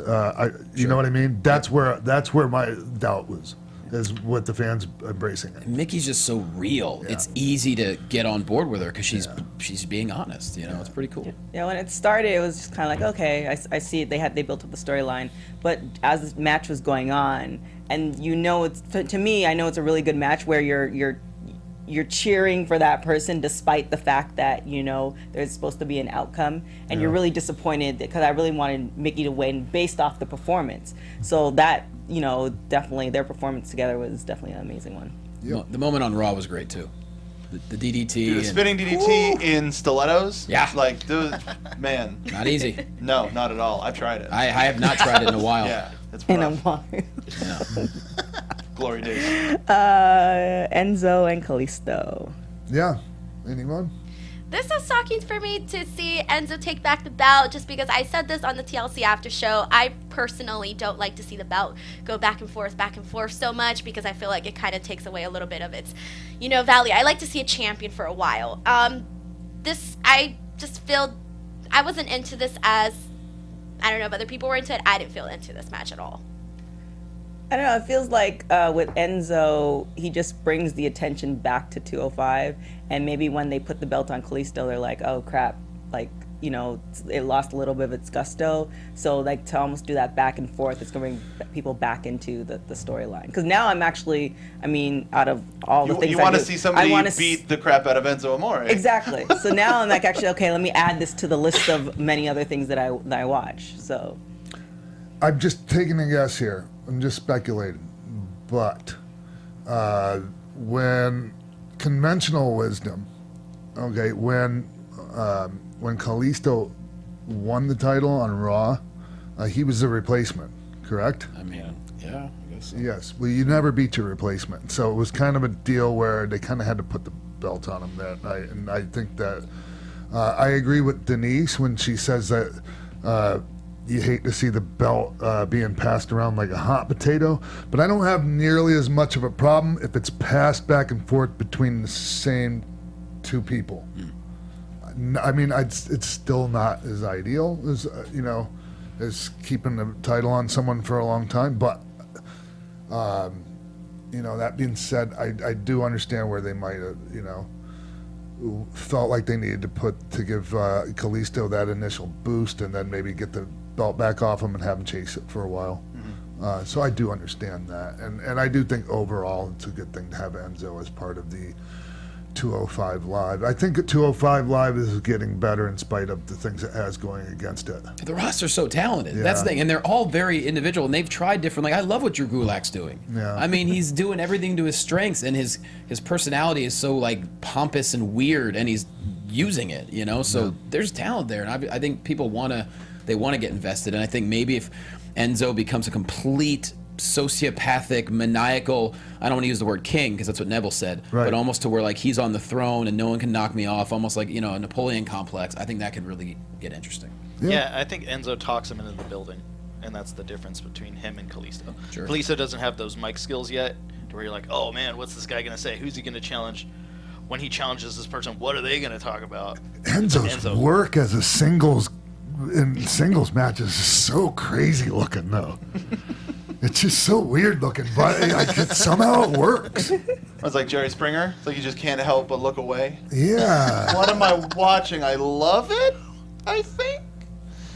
S3: You know what I mean? That's where my doubt was. Is what the fans embracing it.
S6: Mickey's just so real. It's easy to get on board with her because she's being honest. You know, it's pretty cool.
S4: Yeah, when it started, it was just kind of like, okay, I see it. They built up the storyline, but as this match was going on, and you know, it's to me, I know it's a really good match where you're cheering for that person despite the fact that, you know, there's supposed to be an outcome, and you're really disappointed because I really wanted Mickie to win based off the performance. So that, you know, definitely their performance together was definitely an amazing one.
S6: Yep. The moment on Raw was great too. The DDT.
S5: Dude, the spinning DDT in stilettos.
S6: Yeah.
S5: Like, dude, man.
S6: Not easy.
S5: No, not at all. I've tried it.
S6: I have not tried it in a while.
S5: Yeah, it's rough.
S4: In a while.
S5: Yeah. Glory days.
S4: Enzo and Kalisto.
S3: Yeah. Anyone?
S8: This is shocking for me to see Enzo take back the belt, just because I said this on the TLC after show. I personally don't like to see the belt go back and forth so much, because I feel like it kind of takes away a little bit of its, you know, value. I like to see a champion for a while. I just feel I wasn't into this as, I don't know if other people were into it. I didn't feel into this match at all.
S4: I don't know, it feels like with Enzo, he just brings the attention back to 205, and maybe when they put the belt on Kalisto, they're like, oh crap, like, you know, it lost a little bit of its gusto, so like to almost do that back and forth, it's going to bring people back into the storyline. Because now I'm actually, I mean, out of all the things
S5: you want to see somebody beat the crap out of Enzo Amore.
S4: Exactly. So now I'm like, actually, okay, let me add this to the list of many other things that I watch, so.
S3: I'm just taking a guess here. I'm just speculating, but when conventional wisdom, okay, when Kalisto won the title on Raw, he was the replacement, correct?
S6: I mean, yeah, I guess so.
S3: Yes, well, you never beat your replacement, so it was kind of a deal where they kind of had to put the belt on him that night, and I think that I agree with Denise when she says that you hate to see the belt being passed around like a hot potato, but I don't have nearly as much of a problem if it's passed back and forth between the same two people. I mean, it's still not as ideal as, you know, as keeping the title on someone for a long time, but, you know, that being said, I do understand where they might have, you know, felt like they needed to give Kalisto that initial boost and then maybe get the belt back off him and have him chase it for a while. So I do understand that, and I do think overall it's a good thing to have Enzo as part of the 205 Live. I think 205 Live is getting better in spite of the things it has going against it.
S6: The roster's so talented.
S3: Yeah.
S6: That's the thing, and they're all very individual, and they've tried different. Like, I love what Drew Gulak's doing.
S3: Yeah.
S6: I mean, he's doing everything to his strengths, and his personality is so like pompous and weird, and he's using it. You know, so there's talent there, and I think people want to get invested, and I think maybe if Enzo becomes a complete sociopathic, maniacal, I don't want to use the word king because that's what Neville said, but almost to where like he's on the throne and no one can knock me off, almost like, you know, a Napoleon complex, I think that could really get interesting.
S7: Yeah, I think Enzo talks him into the building, and that's the difference between him and Kalisto.
S6: Sure.
S7: Kalisto doesn't have those mic skills yet, to where you're like, oh man, what's this guy going to say? Who's he going to challenge? When he challenges this person, what are they going to talk about?
S3: Enzo's work as a singles matches is so crazy looking, though. It's just so weird looking, but somehow it works.
S5: It's like Jerry Springer. It's like you just can't help but look away.
S3: Yeah.
S5: What am I watching? I love it, I think.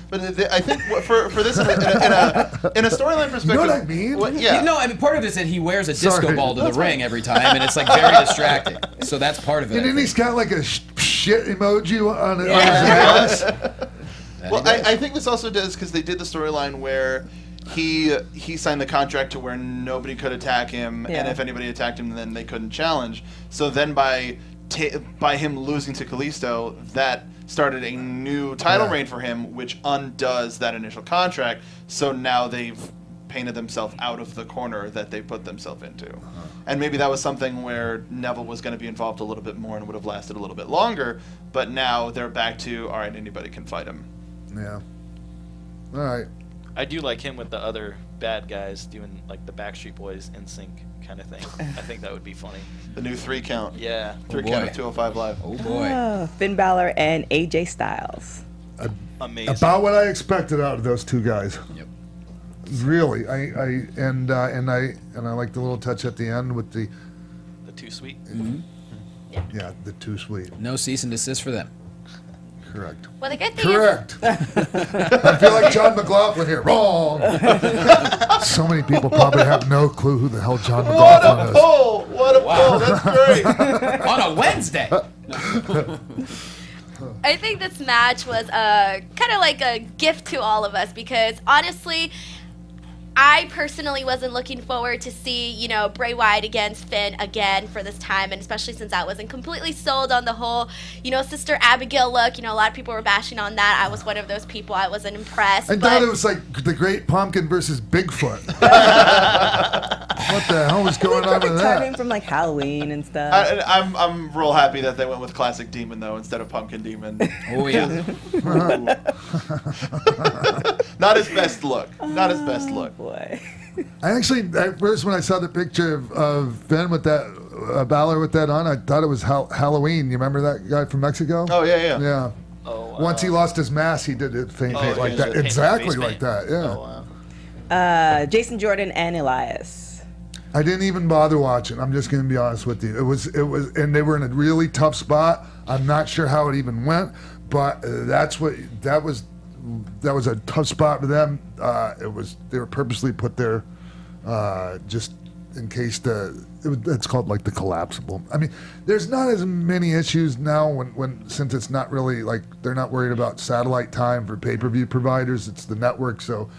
S5: But I think for this, in a storyline perspective...
S3: You know what I mean?
S5: Yeah.
S6: No, I mean, part of it is that he wears a disco ball to the ring every time, and it's like very distracting. So that's part of it.
S3: And then he's got like a shit emoji on his ass.
S5: Well, I think this also does because they did the storyline where he signed the contract to where nobody could attack him, and if anybody attacked him, then they couldn't challenge. So then by him losing to Kalisto, that started a new title reign for him, which undoes that initial contract. So now they've painted themselves out of the corner that they put themselves into. And maybe that was something where Neville was going to be involved a little bit more and would have lasted a little bit longer, but now they're back to, all right, anybody can fight him.
S3: Yeah. All right.
S7: I do like him with the other bad guys doing like the Backstreet Boys NSYNC kind of thing. I think that would be funny.
S5: The new 3 count.
S7: Yeah.
S5: 3 count of 205 Live.
S6: Oh boy.
S4: Finn Balor and AJ Styles.
S7: Amazing.
S3: About what I expected out of those two guys.
S6: Yep.
S3: Really, I like the little touch at the end with the
S7: 2 Sweet.
S6: Mm-hmm.
S3: Yeah, the 2 Sweet.
S6: No cease and desist for them.
S3: Correct.
S8: Well, the good thing
S3: Correct. I feel like John McLaughlin here. Wrong. So many people probably have no clue who the hell John McLaughlin is.
S5: What a pull! That's great.
S6: On a Wednesday.
S8: I think this match was kind of like a gift to all of us because honestly, I personally wasn't looking forward to see, Bray Wyatt against Finn again for this time, and especially since I wasn't completely sold on the whole, Sister Abigail look. A lot of people were bashing on that. I was one of those people. I wasn't impressed.
S3: I thought it was like the Great Pumpkin versus Bigfoot. What the hell was going on with that?
S4: Timing from like Halloween and stuff.
S5: I'm real happy that they went with Classic Demon though instead of Pumpkin Demon.
S6: Oh yeah.
S5: Not his best look. Not his best look.
S4: Boy.
S3: I actually, at first when I saw the picture of Finn with that, Balor with that on, I thought it was Halloween. You remember that guy from Mexico?
S5: Oh, yeah.
S3: Yeah.
S7: Oh, wow.
S3: Once he lost his mask, he did it like that. Exactly like that, yeah.
S7: Oh, wow.
S4: Jason Jordan and Elias.
S3: I didn't even bother watching. I'm just going to be honest with you. It was, and they were in a really tough spot. I'm not sure how it even went, but that was a tough spot for them. They were purposely put there just in case it's called like the collapsible. I mean, there's not as many issues now since it's not really like they're not worried about satellite time for pay-per-view providers. It's the network, so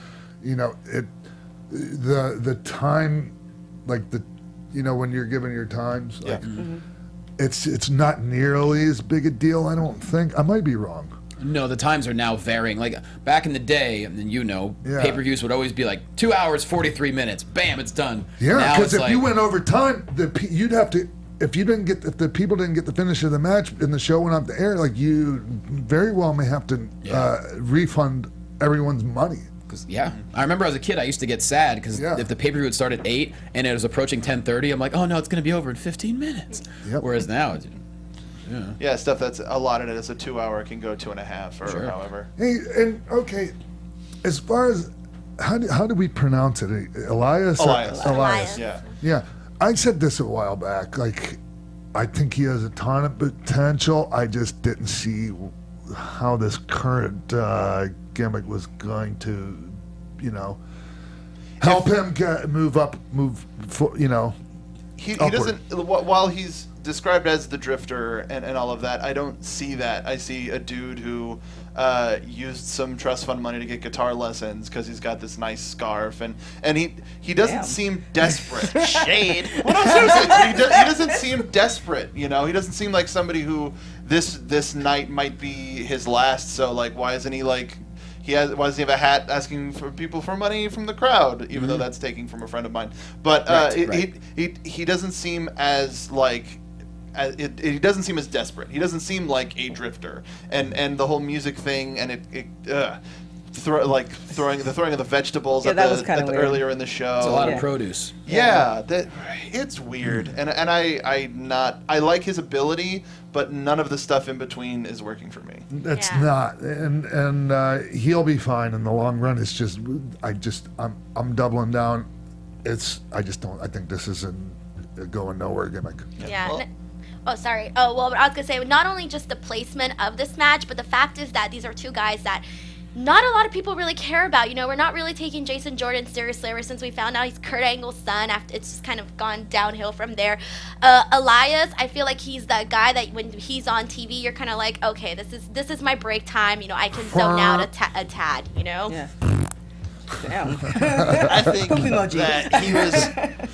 S3: the time, like when you're given your times, like it's not nearly as big a deal. I don't think. I might be wrong.
S6: No, the times are now varying. Like back in the day, and pay-per-views would always be like 2 hours, 43 minutes. Bam, it's done.
S3: Yeah, because if you went over time, you'd have to. If the people didn't get the finish of the match and the show went off the air, like you very well may have to refund everyone's money.
S6: I remember as a kid, I used to get sad because if the pay-per-view would start at 8 and it was approaching 10:30, I'm like, oh no, it's going to be over in 15 minutes. Yep. Whereas now,
S5: yeah, stuff that's allotted as a 2 hour can go 2.5 or however.
S3: Hey, and okay, as far as how do we pronounce it? Elias.
S5: Yeah.
S3: Yeah. I said this a while back. Like, I think he has a ton of potential. I just didn't see how this current gimmick was going to, help him move.
S5: He doesn't. While he's described as the Drifter and all of that, I don't see that. I see a dude who used some trust fund money to get guitar lessons because he's got this nice scarf, and he doesn't seem desperate.
S7: Shade.
S5: Well, no, seriously, he doesn't seem desperate. He doesn't seem like somebody who this night might be his last. So like, why isn't he like? Why does he have a hat asking for people for money from the crowd, even though that's taking from a friend of mine? But he doesn't seem as like. He doesn't seem as desperate. He doesn't seem like a drifter, and the whole music thing, and throwing of the vegetables earlier in the show.
S6: It's a lot of produce.
S5: Yeah, it's weird, and I like his ability, but none of the stuff in between is working for me.
S3: It's not, and he'll be fine in the long run. It's just I'm doubling down. I think this is a going nowhere gimmick.
S8: Yeah. Oh, sorry. Oh, well, I was going to say, not only just the placement of this match, but the fact is that these are two guys that not a lot of people really care about. We're not really taking Jason Jordan seriously ever since we found out he's Kurt Angle's son. It's just kind of gone downhill from there. Elias, I feel like he's that guy that when he's on TV, you're kind of like, okay, this is my break time. I can zone out a tad,
S4: Yeah. Damn.
S7: I think that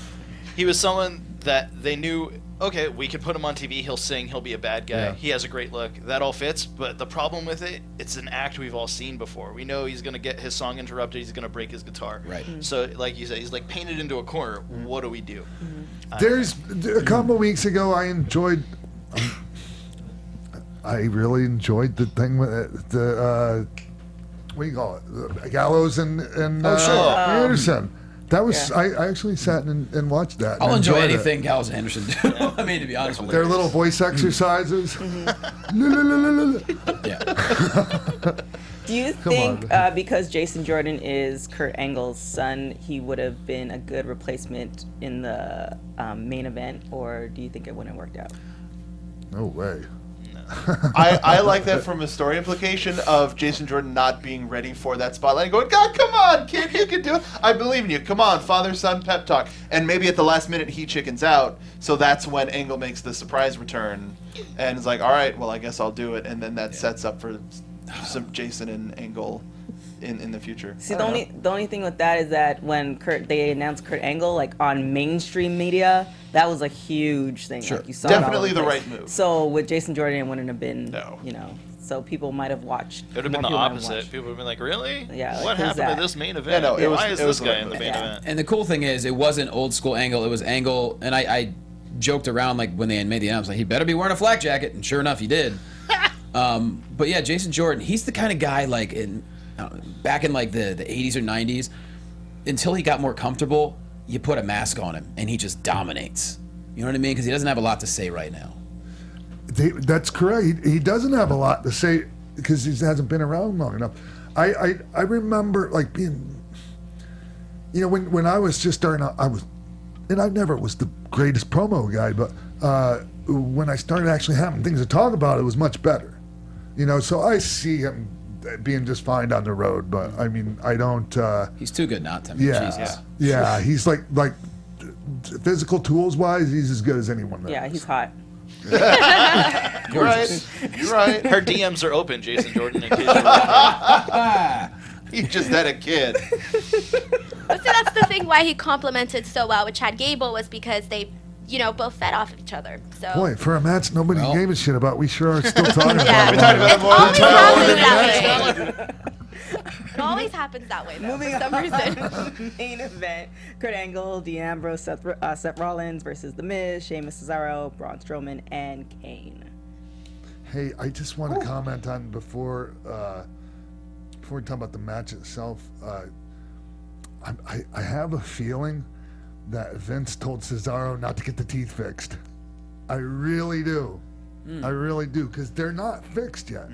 S7: he was someone that they knew, okay, we could put him on TV, he'll sing, he'll be a bad guy, he has a great look, that all fits, but the problem with it, it's an act we've all seen before. We know he's going to get his song interrupted, he's going to break his guitar.
S6: Right.
S7: So, like you said, he's like painted into a corner. What do we do?
S3: There's a couple weeks ago, I really enjoyed the thing with the what do you call it? The Gallows and Anderson. That was I actually sat and watched that.
S6: I'll enjoy anything Gallows and Anderson do. I mean, to be honest with you,
S3: their little voice exercises.
S4: Do you think because Jason Jordan is Kurt Angle's son, he would have been a good replacement in the main event, or do you think it wouldn't have worked out?
S3: No way.
S5: I like that from a story implication of Jason Jordan not being ready for that spotlight and going, God, come on, kid, you can do it. I believe in you. Come on, father-son pep talk. And maybe at the last minute he chickens out, so that's when Angle makes the surprise return and is like, all right, well, I guess I'll do it. And then that sets up for some Jason and Angle in the future.
S4: See, the only thing with that is that when they announced Kurt Angle, like on mainstream media, that was a huge thing.
S5: Sure.
S4: Like, you saw
S5: Definitely the right move.
S4: So with Jason Jordan, it wouldn't have been, so people might have watched.
S7: It would have been the opposite. People would have been like, really?
S4: Yeah.
S7: What happened to this main event? Why is this guy in the main event?
S6: And the cool thing is, it wasn't old school Angle. It was Angle, and I joked around like when they made the announcement, like, he better be wearing a flak jacket, and sure enough, he did. But yeah, Jason Jordan, he's the kind of guy like back in like the 80s or 90s, until he got more comfortable, you put a mask on him and he just dominates. You know what I mean? Because he doesn't have a lot to say right now.
S3: That's correct. He doesn't have a lot to say because he hasn't been around long enough. I remember like being, when I was just starting out, and I never was the greatest promo guy, but when I started actually having things to talk about, it was much better. So I see him being just fine on the road, but I mean, I don't.
S6: He's too good not to.
S3: Jesus. Yeah. He's like physical tools wise, he's as good as anyone.
S4: Yeah, he's hot.
S5: You're right. You're right.
S7: Her DMs are open, Jason Jordan. In case
S5: he just had a kid.
S8: But see, that's the thing why he complimented so well with Chad Gable was because they, both fed off of each other. So.
S3: Boy, for a match nobody gave a shit about, we sure are still talking
S8: yeah.
S3: about
S8: it. It always happens that way, though,
S4: Moving
S8: for some reason.
S4: Main event: Kurt Angle, Dean Ambrose, Seth Rollins versus The Miz, Sheamus, Cesaro, Braun Strowman, and Kane.
S3: Hey, I just want to comment on before we talk about the match itself. I have a feeling that Vince told Cesaro not to get the teeth fixed. I really do. I really do, because they're not fixed yet.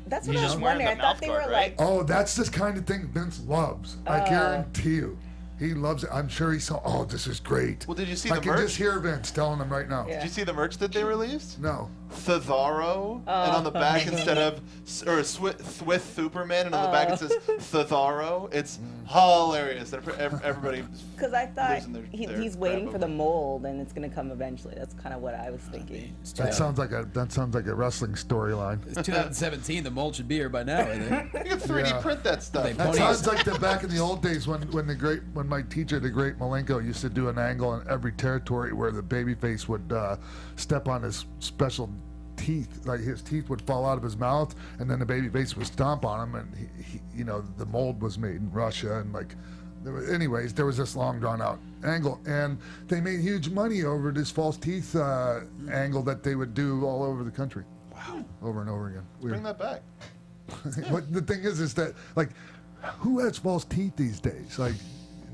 S4: That's what I was wondering. I thought they were like...
S3: Oh, that's the kind of thing Vince loves. I guarantee you. He loves it. I'm sure he saw, oh, this is great.
S5: Well, did you see the merch?
S3: I can just hear Vince telling him right now.
S5: Did you see the merch that they released?
S3: No.
S5: Cesaro, and on the back instead of, or Swift Superman, and on the back it says Cesaro. It's hilarious. Everybody.
S4: Because I thought he's waiting for the mold, and it's going to come eventually. That's kind of what I was thinking.
S3: That sounds like a wrestling storyline.
S6: It's 2017. The mold should be here by now. I think.
S5: You can 3D print that stuff.
S3: That sounds like back in the old days when my teacher, the great Malenko, used to do an angle in every territory where the babyface would step on his special teeth, like his teeth would fall out of his mouth, and then the babyface would stomp on him, and he the mold was made in Russia, and there was this long drawn out angle, and they made huge money over this false teeth angle that they would do all over the country.
S5: Wow.
S3: Over and over again.
S5: Bring that back.
S3: But the thing is that who has false teeth these days?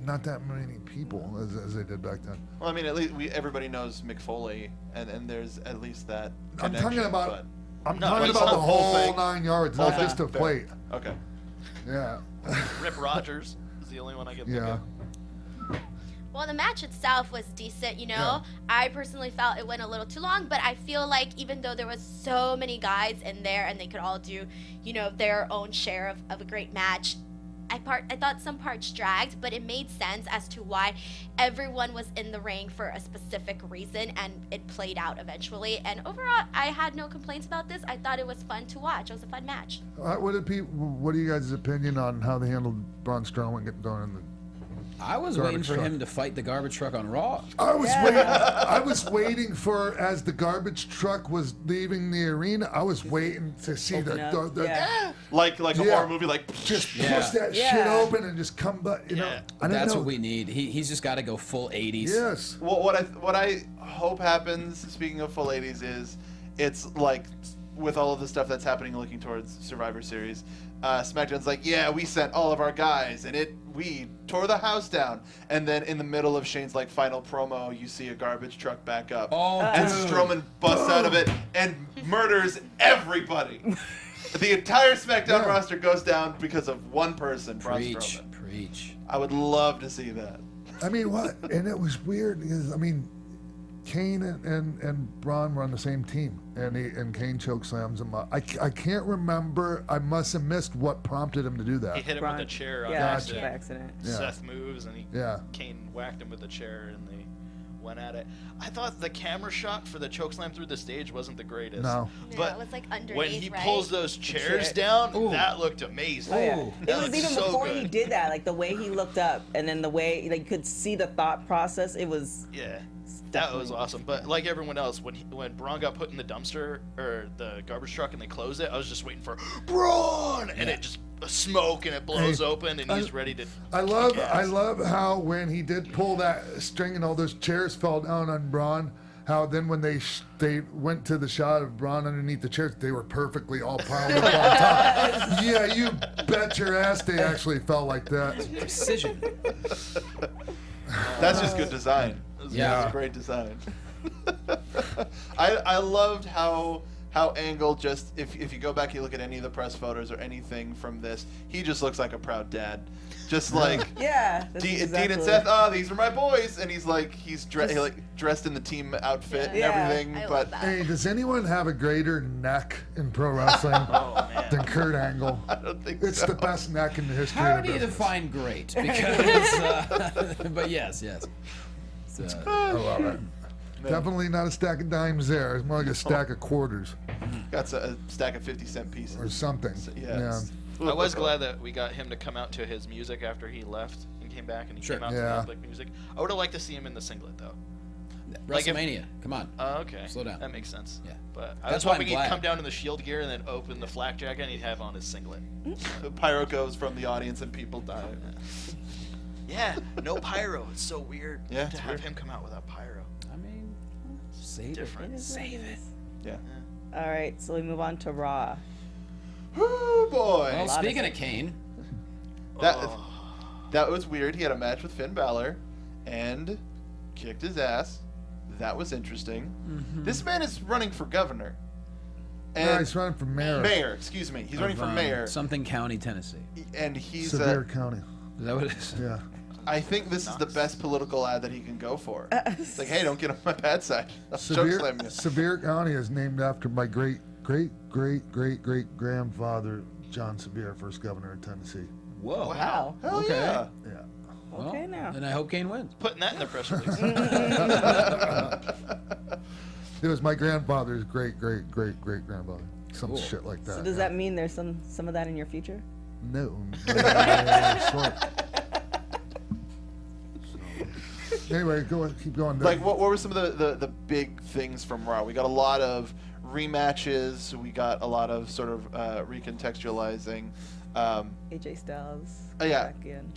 S3: Not that many people as they did back then.
S5: Well, I mean, at least everybody knows Mick Foley, and there's at least that
S3: I'm
S5: connection.
S3: I'm talking about the whole 9 yards, not just a plate.
S5: Okay.
S3: Yeah.
S7: Rip Rogers is the only one I can think of.
S8: Well, the match itself was decent, I personally felt it went a little too long, but I feel like even though there was so many guys in there and they could all do, their own share of a great match, I thought some parts dragged, but it made sense as to why everyone was in the ring for a specific reason, and it played out eventually. And overall, I had no complaints about this. I thought it was fun to watch. It was a fun match.
S3: What are you guys' opinion on how they handled Braun Strowman getting thrown in the
S6: I was waiting for him to fight the garbage truck on Raw.
S3: I was waiting for, as the garbage truck was leaving the arena, I was waiting to see
S5: like a horror movie, like
S3: just push that shit open and just come back. You know,
S6: that's what we need. He's just got to go full 80s.
S3: Yes.
S5: Well, what I hope happens, speaking of full 80s, is it's like with all of the stuff that's happening looking towards Survivor Series, SmackDown's like, yeah, we sent all of our guys, and we tore the house down. And then in the middle of Shane's like final promo, you see a garbage truck back up. And Strowman busts out of it and murders everybody. The entire SmackDown roster goes down because of one person, Braun Strowman.
S6: Preach.
S5: I would love to see that.
S3: I mean, what? And it was weird because, I mean, Kane and Braun were on the same team, and Kane chokeslams him up. I can't remember. I must have missed what prompted him to do that.
S7: He hit him with a chair on accident. Seth moves, and Kane whacked him with a chair, and they went at it. I thought the camera shot for the chokeslam through the stage wasn't the greatest.
S3: No.
S8: But it was like underneath,
S7: when he pulls those chairs down, that looked amazing.
S4: It was even before he did that, like the way he looked up, and then the way you could see the thought process. It was
S7: that was awesome. But like everyone else, when Braun got put in the dumpster or the garbage truck and they closed it, I was just waiting for Braun, and it just smoke and it blows open and he's ready to.
S3: I love how when he did pull that string and all those chairs fell down on Braun. How then when they went to the shot of Braun underneath the chairs, they were perfectly all piled up on top. Yeah, you bet your ass they actually felt like that.
S6: Precision.
S5: That's just good design. That's great design. I loved how Angle just, if you go back and you look at any of the press photos or anything from this, he just looks like a proud dad. Just like Dean and Seth, these are my boys, and he's dressed in the team outfit and everything. But
S3: hey, does anyone have a greater neck in pro wrestling than Kurt Angle?
S5: I don't think
S3: it's the best neck in the history
S6: How
S3: of the
S6: do you
S3: business.
S6: define great? Because, but yes.
S3: I love it. Definitely not a stack of dimes there. It's more like a stack of quarters.
S5: Got a stack of 50-cent pieces.
S3: Or something.
S7: I was glad that we got him to come out to his music after he left and came back, and he came out to the public music. I would have liked to see him in the singlet, though.
S6: WrestleMania. Come on.
S7: Okay.
S6: Slow down.
S7: That makes sense.
S6: Yeah.
S7: But I was hoping he'd come down in the Shield gear and then open the flak jacket and he'd have on his singlet.
S5: The pyro goes from the audience and people die.
S7: Yeah, no pyro. It's so weird to have him come out without pyro.
S6: I mean, save it.
S4: Save it.
S5: Yeah.
S4: All right, so we move on to Raw.
S5: Oh boy!
S6: Well, speaking of Kane,
S5: that was weird. He had a match with Finn Balor, and kicked his ass. That was interesting. This man is running for governor. And
S3: no, he's running for mayor.
S5: Mayor, excuse me. He's running for mayor.
S6: Something County, Tennessee.
S5: And he's
S3: Sevier County.
S6: Is that what it is?
S3: Yeah.
S5: I think this is the best political ad that he can go for. It's like, hey, don't get on my bad side.
S3: Sevier County is named after my great grandfather, John Sevier, first governor of Tennessee.
S6: Whoa!
S5: Wow! Hell
S6: okay.
S5: Yeah.
S6: Well,
S4: okay, now.
S6: Then I hope Kane wins.
S7: Putting that in the press release.
S3: It was my grandfather's great grandfather. Some shit like that.
S4: So does that mean there's some of that in your future?
S3: No. Anyway, keep going.
S5: Like, what were some of the big things from Raw? We got a lot of rematches. We got a lot of sort of recontextualizing.
S4: AJ Styles.
S5: Yeah.
S4: Back in.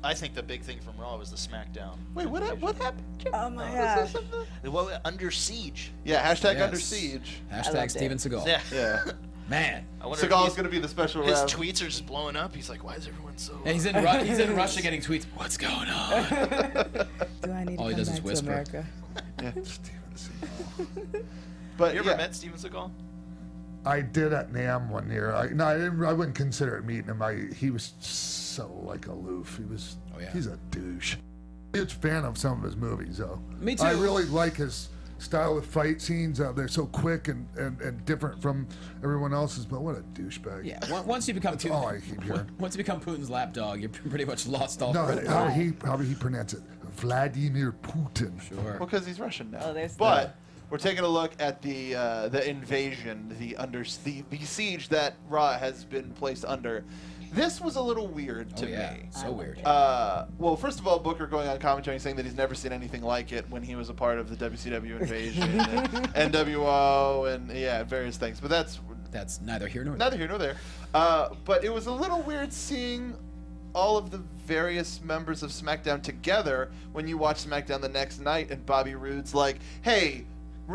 S7: I think the big thing from Raw was the SmackDown.
S5: Wait, what happened?
S4: Oh my gosh.
S7: Under Siege.
S5: Yeah, hashtag Under Siege.
S6: Hashtag Steven Seagal.
S5: Yeah.
S6: Man.
S5: Seagal's going to be the special
S7: His
S5: rep.
S7: tweets are just blowing up. He's like, why is everyone so...
S6: Yeah, he's in Russia getting tweets. What's going on?
S4: Do I need to
S6: All he
S4: come
S6: does
S4: back
S6: is whisper.
S4: to America?
S5: Yeah.
S3: Steven Seagal.
S5: But
S7: you ever met Steven Seagal?
S3: I did at NAMM one year. I wouldn't consider it meeting him. He was so aloof. He's a douche. Huge fan of some of his movies though.
S6: Me too.
S3: I really like his style of fight scenes. They're so quick and different from everyone else's. But what a douchebag!
S6: Yeah, once you become
S3: That's all I keep hearing.
S6: Once you become Putin's lapdog, you're pretty much lost all.
S3: No, how he pronounce it? Vladimir Putin.
S6: Sure.
S5: Well, because he's Russian now.
S4: Oh,
S5: but we're taking a look at the invasion, the siege that Raw has been placed under. This was a little weird to me.
S6: So weird.
S5: Well, first of all, Booker going on commentary saying that he's never seen anything like it when he was a part of the WCW invasion, and NWO, and various things. But that's
S6: neither here nor
S5: there. But it was a little weird seeing all of the various members of SmackDown together when you watch SmackDown the next night, and Bobby Roode's like, "Hey,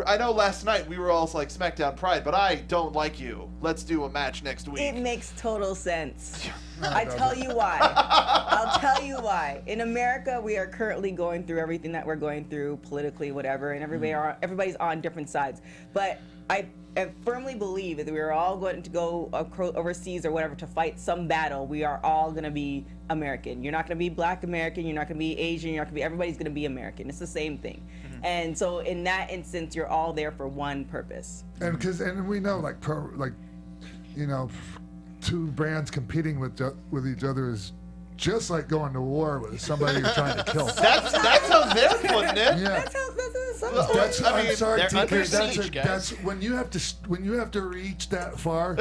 S5: I know last night we were all like SmackDown Pride, but I don't like you. Let's do a match next week."
S4: It makes total sense. I tell you why. I'll tell you why. In America, we are currently going through everything that we're going through politically, whatever, and everybody's on different sides. But I firmly believe that we are all going to go overseas or whatever to fight some battle. We are all going to be American. You're not going to be Black American. You're not going to be Asian. You're not going to be. Everybody's going to be American. It's the same thing. And so in that instance, you're all there for one purpose.
S3: And we know two brands competing with each other is just like going to war with somebody you're trying to kill.
S5: That's how they're putting it.
S3: Yeah. I'm sorry, TK. That's when you have to reach that far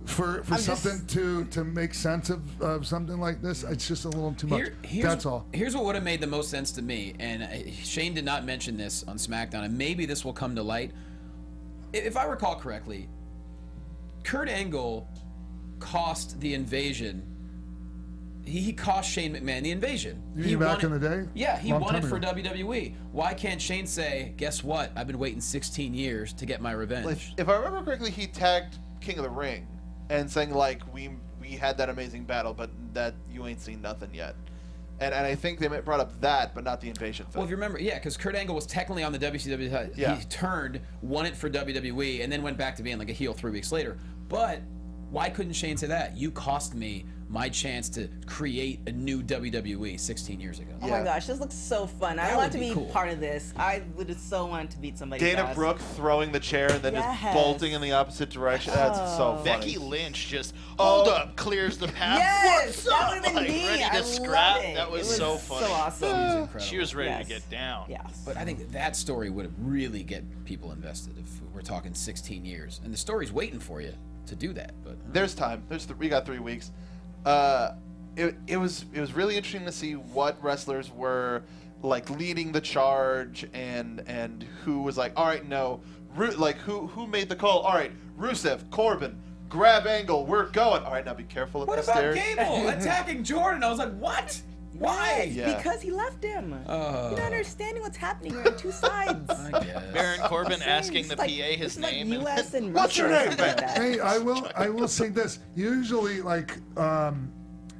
S3: for something to make sense of something like this. It's just a little too much. That's all.
S6: Here's what would have made the most sense to me, and Shane did not mention this on SmackDown, and maybe this will come to light. If I recall correctly, Kurt Angle cost the invasion. He cost Shane McMahon the invasion.
S3: Back in the day?
S6: Yeah, he won it for WWE. Why can't Shane say, guess what? I've been waiting 16 years to get my revenge.
S5: If I remember correctly, he tagged King of the Ring and saying, like, we had that amazing battle, but that you ain't seen nothing yet. And I think they brought up that, but not the invasion thing.
S6: Well, if you remember, because Kurt Angle was technically on the WCW side. Yeah. He turned, won it for WWE, and then went back to being like a heel 3 weeks later. But why couldn't Shane say that? You cost me my chance to create a new WWE 16 years ago.
S4: Oh my gosh, this looks so fun. I want to be part of this. I would have so wanted to beat somebody.
S5: Dana Brooke throwing the chair and then just bolting in the opposite direction. That's so funny.
S7: Becky Lynch just, hold up, clears the path.
S4: Yes, that would have been me.
S7: Ready to scrap. That was so funny.
S4: So awesome.
S7: She was ready to get down.
S4: Yes.
S6: But I think that story would really get people invested if we're talking 16 years. And the story's waiting for you to do that. But
S5: there's time. We got 3 weeks. It was really interesting to see what wrestlers were like leading the charge and who was like, all right, no, who made the call? All right, Rusev, Corbin, grab Angle, we're going. All right, now be careful of the stairs.
S6: What about Gable attacking Jordan? I was like, what? Why?
S4: Yeah. Because he left him. You're not understanding what's happening here on two sides.
S7: Baron Corbin asking the PA his name.
S4: Like US and
S5: what's your name?
S3: Hey, I will say this. Usually,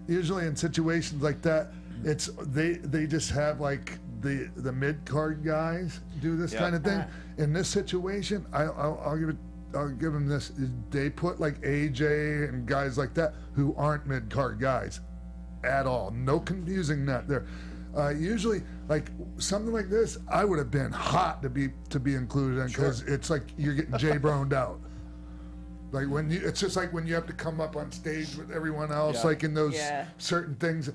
S3: usually in situations like that, it's they just have like the mid card guys do this kind of thing. In this situation, I'll give them this. They put like AJ and guys like that who aren't mid card guys at all. No confusing that there. Usually, like something like this, I would have been hot to be included in because it's like you're getting J-Broned out. Like it's just like when you have to come up on stage with everyone else, like in those certain things.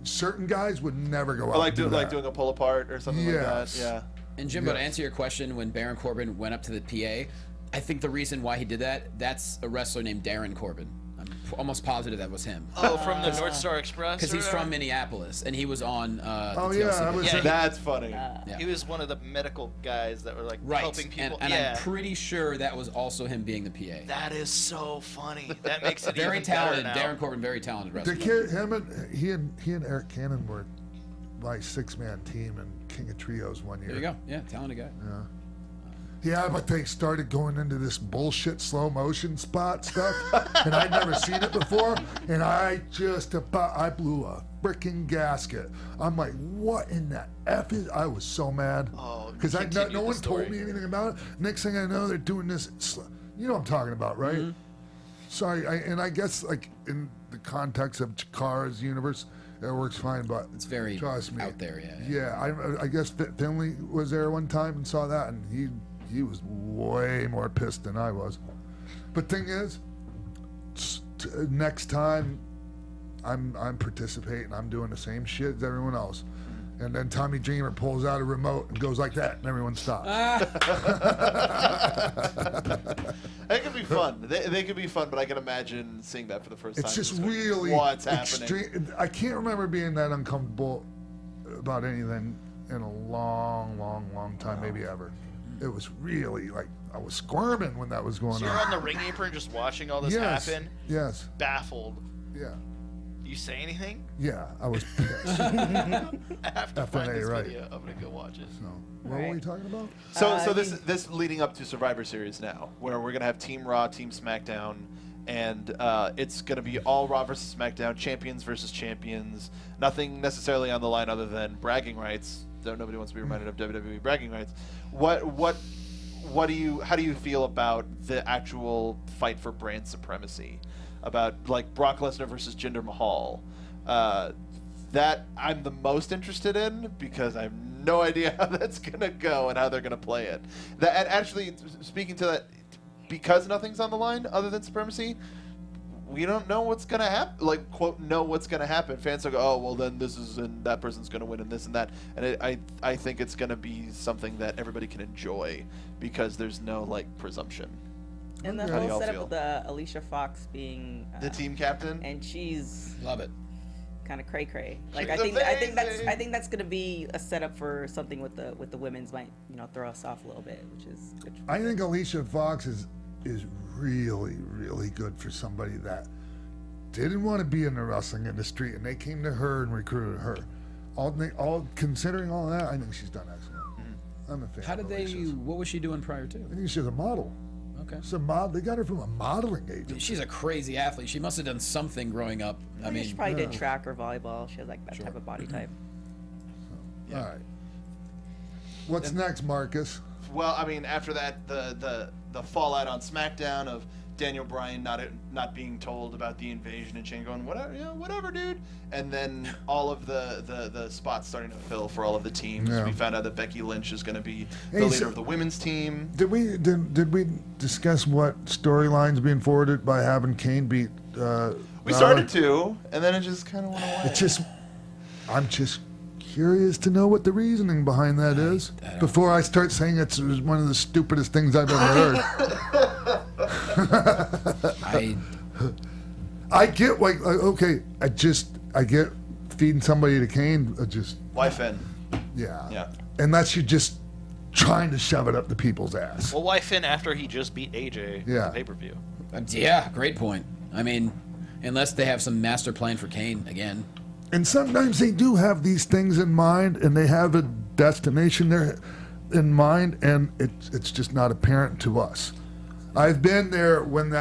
S3: Certain guys would never go out.
S5: Like doing a pull apart or something like that. Yeah.
S6: And Jimbo, to answer your question, when Baron Corbin went up to the PA, I think the reason why he did that's a wrestler named Darren Corbin. I'm almost positive that was him.
S7: Oh, from the North Star Express?
S6: Because he's from Minneapolis, and he was on TLC.
S5: That's funny.
S7: He was one of the medical guys that were like helping people.
S6: And I'm pretty sure that was also him being the PA.
S7: That is so funny. That makes it
S6: very
S7: even
S6: talented.
S7: better now.
S6: Darren Corbin, very talented wrestler.
S3: The kid, he and Eric Cannon were my 6-man team in King of Trios one year.
S6: There you go. Yeah, talented guy.
S3: Yeah. Yeah, but they started going into this bullshit slow motion spot stuff, and I'd never seen it before, and I blew a freaking gasket. I'm like, what in the F is? I was so mad because no one told me anything about it. Next thing I know, they're doing this. You know what I'm talking about, right? Mm-hmm. Sorry, I guess like in the context of Chikara's universe, It works fine, but
S6: it's very
S3: trust me,
S6: out there.
S3: I guess Finley was there one time and saw that, and he was way more pissed than I was. But thing is, next time I'm participating, I'm doing the same shit as everyone else. And then Tommy Dreamer pulls out a remote and goes like that, and everyone stops.
S5: It could be fun. They could be fun, but I can imagine seeing that for the first time.
S3: It's just really
S5: what's
S3: extreme.
S5: happening.
S3: I can't remember being that uncomfortable about anything in a long time, maybe ever. It was really like I was squirming when that was going on.
S7: So you're on the ring apron just watching all this happen?
S3: Yes.
S7: Baffled.
S3: Yeah.
S7: You say anything?
S3: Yeah, I was pissed.
S7: I have to find this
S3: right.
S7: video. I'm gonna go watch it.
S3: So, what were we talking about?
S5: So this leading up to Survivor Series now, where we're gonna have Team Raw, Team SmackDown, and it's gonna be all Raw versus SmackDown, champions versus champions. Nothing necessarily on the line other than bragging rights. Though nobody wants to be reminded of WWE bragging rights. How do you feel about the actual fight for brand supremacy? About like Brock Lesnar versus Jinder Mahal, that I'm the most interested in because I have no idea how that's gonna go and how they're gonna play it. And actually, speaking to that, because nothing's on the line other than supremacy, we don't know what's gonna happen. Like, quote, know what's gonna happen. Fans will go, oh well, then this is and that person's gonna win and this and that. And I think it's gonna be something that everybody can enjoy because there's no like presumption.
S4: And the whole setup with Alicia Fox being
S5: the team captain,
S4: and she's
S6: love it,
S4: kind of cray. Like I think that's gonna be a setup for something with the women's might throw us off a little bit, which is good.
S3: I think Alicia Fox is really good for somebody that didn't want to be in the wrestling industry and they came to her and recruited her. All considering all that, I think she's done excellent. Mm-hmm. I'm a fan.
S6: How did what was she doing prior to?
S3: I think she was a model.
S6: Okay.
S3: So they got her from a modeling agency.
S6: She's a crazy athlete. She must have done something growing up. I mean,
S4: she probably did track or volleyball. She has like that type of body type.
S3: So, all right. What's next, Marcus?
S5: Well, I mean, after that, the fallout on SmackDown of Daniel Bryan not being told about the invasion and Shane going whatever, dude, and then all of the spots starting to fill for all of the teams. Yeah. We found out that Becky Lynch is going to be the leader of the women's team.
S3: Did we discuss what storylines being forwarded by having Kane beat?
S5: We started to, and then it just kind of went away. I'm just curious to know what the reasoning behind that is before I start saying it's one of the stupidest things I've ever heard. I get like okay, I get feeding somebody to Kane. Why Finn?
S3: Yeah. Unless you're just trying to shove it up the people's ass.
S7: Well, why Finn after he just beat AJ in the pay-per-view?
S6: Yeah, great point. I mean, unless they have some master plan for Kane again.
S3: And sometimes they do have these things in mind, and they have a destination there in mind, and it's just not apparent to us. I've been there when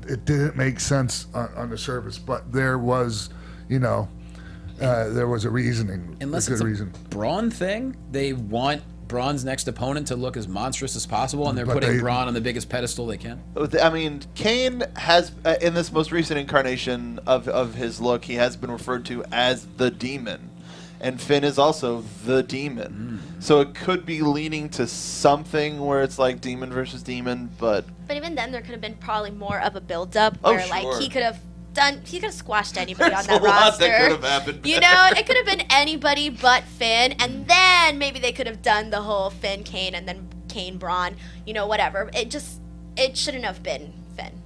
S3: it didn't make sense on the surface, but there was, there was a reasoning.
S6: Unless it's a Braun thing, they want Braun's next opponent to look as monstrous as possible, and they're putting Braun on the biggest pedestal they can.
S5: I mean, Kane has, in this most recent incarnation of his look, he has been referred to as the Demon. And Finn is also the Demon. So it could be leaning to something where it's like Demon versus Demon, but
S8: even then there could have been probably more of a build-up where like he could have squashed anybody on that roster.
S5: That could have happened.
S8: It could have been anybody but Finn, and then maybe they could have done the whole Finn Kane and then Kane Braun, whatever. It shouldn't have been Finn.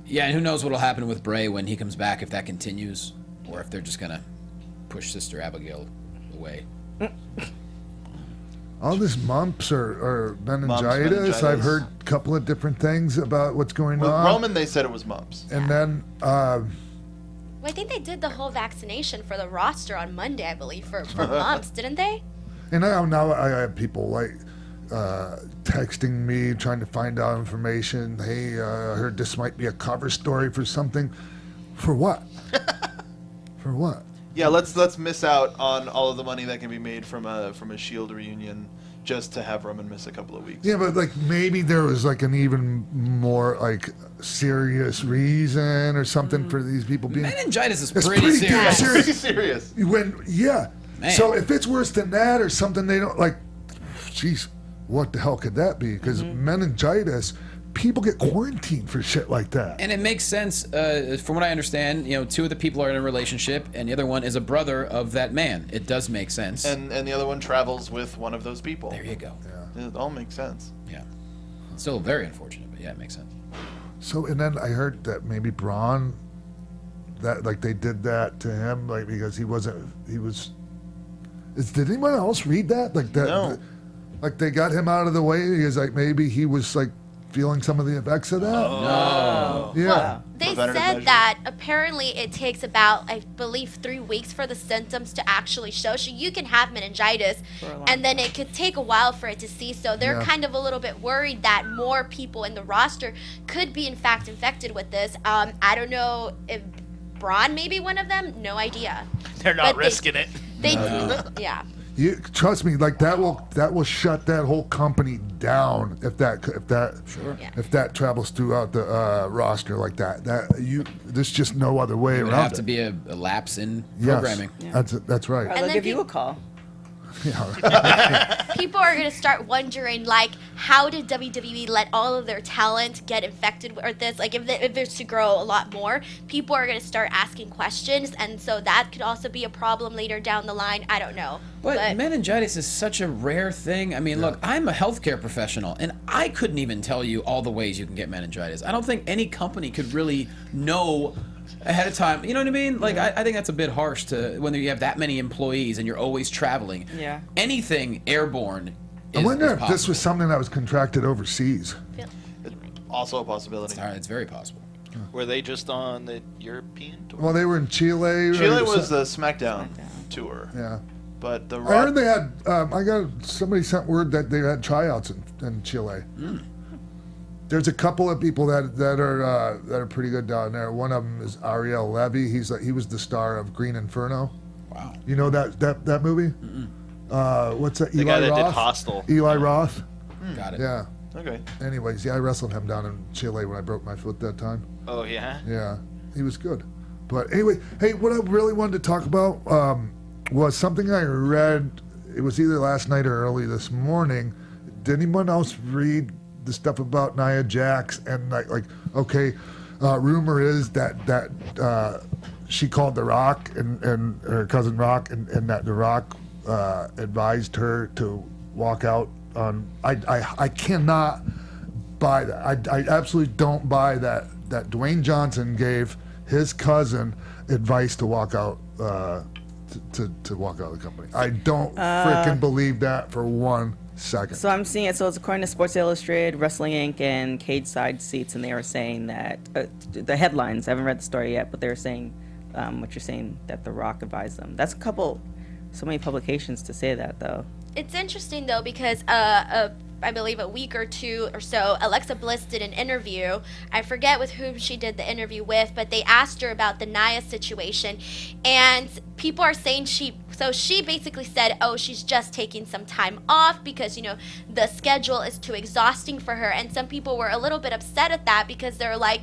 S6: Yeah, and who knows what'll happen with Bray when he comes back, if that continues, or if they're just gonna push Sister Abigail away.
S3: All this mumps or meningitis. I've heard a couple of different things about what's going on.
S5: Roman, they said it was mumps.
S3: And then...
S8: I think they did the whole vaccination for the roster on Monday, I believe, for mumps, didn't they?
S3: And now I have people like texting me, trying to find out information. Hey, I heard this might be a cover story for something. For what? For what?
S5: Yeah, let's miss out on all of the money that can be made from a Shield reunion just to have Roman miss a couple of weeks.
S3: Yeah, but like maybe there was like an even more like serious reason or something for these people being.
S6: Meningitis is pretty serious.
S5: Pretty serious.
S3: Man. So if it's worse than that or something, they don't like. Jeez, what the hell could that be? Because meningitis, people get quarantined for shit like that.
S6: And it makes sense, from what I understand. You know, 2 of the people are in a relationship, and the other one is a brother of that man. It does make sense.
S5: And the other one travels with one of those people.
S6: There you go.
S5: Yeah. It all makes sense.
S6: Yeah. Still very unfortunate, but yeah, it makes sense.
S3: So, and then I heard that maybe Braun, that like they did that to him, like because he was. Did anyone else read that? Like that?
S5: No.
S3: Like they got him out of the way because like maybe he was like feeling some of the effects of that.
S6: No.
S3: Yeah.
S8: Well, they said that apparently it takes about, I believe, 3 weeks for the symptoms to actually show. So you can have meningitis, and then it could take a while for it to cease. So they're kind of a little bit worried that more people in the roster could be, in fact, infected with this. I don't know if Braun may be one of them. No idea.
S7: They're not risking it.
S8: Yeah.
S3: You trust me, like that will shut that whole company down if that travels throughout the roster like that. There's just no other way around it.
S6: Would have to be a lapse in programming.
S3: Yes, that's right.
S4: Or they'll give you a call.
S8: People are going to start wondering, like, how did WWE let all of their talent get infected with this? Like, if there's to grow a lot more, people are going to start asking questions, and so that could also be a problem later down the line. I don't know.
S6: But meningitis is such a rare thing. I mean, look, I'm a healthcare professional, and I couldn't even tell you all the ways you can get meningitis. I don't think any company could really know ahead of time. You know what I mean? Like, I think that's a bit harsh to when you have that many employees and you're always traveling.
S4: Yeah.
S6: Anything airborne is
S3: I wonder if
S6: possible.
S3: this was something that was contracted overseas.
S5: Also a possibility.
S6: It's very possible.
S7: Were they just on the European tour?
S3: Well, they were in Chile.
S5: Chile was the SmackDown tour.
S3: Yeah.
S5: But the
S3: I heard they had. I got somebody sent word that they had tryouts in Chile. There's a couple of people that are pretty good down there. One of them is Ariel Levy. He was the star of Green Inferno.
S6: Wow.
S3: You know that movie? What's that?
S7: The guy that did Hostel.
S3: Eli Roth.
S6: Got it.
S3: Yeah.
S5: Okay.
S3: Anyways, I wrestled him down in Chile when I broke my foot that time.
S7: Oh yeah.
S3: Yeah, he was good. But anyway, hey, what I really wanted to talk about was something I read. It was either last night or early this morning. Did anyone else read the stuff about Nia Jax and okay, rumor is that she called The Rock and her cousin Rock and that The Rock advised her to walk out on. I cannot buy that. I absolutely don't buy that Dwayne Johnson gave his cousin advice to walk out to walk out of the company. I don't freaking believe that for 1 second.
S4: So I'm seeing it. So it's according to Sports Illustrated, Wrestling Inc., and Cage Side Seats, and they were saying that the headlines. I haven't read the story yet, but they were saying what you're saying, that The Rock advised them. That's so many publications to say that, though.
S8: It's interesting, though, because I believe a week or two or so, Alexa Bliss did an interview. I forget with whom she did the interview with, but they asked her about the Nia situation, and people are saying she basically said, oh, she's just taking some time off because, the schedule is too exhausting for her, and some people were a little bit upset at that because they're like,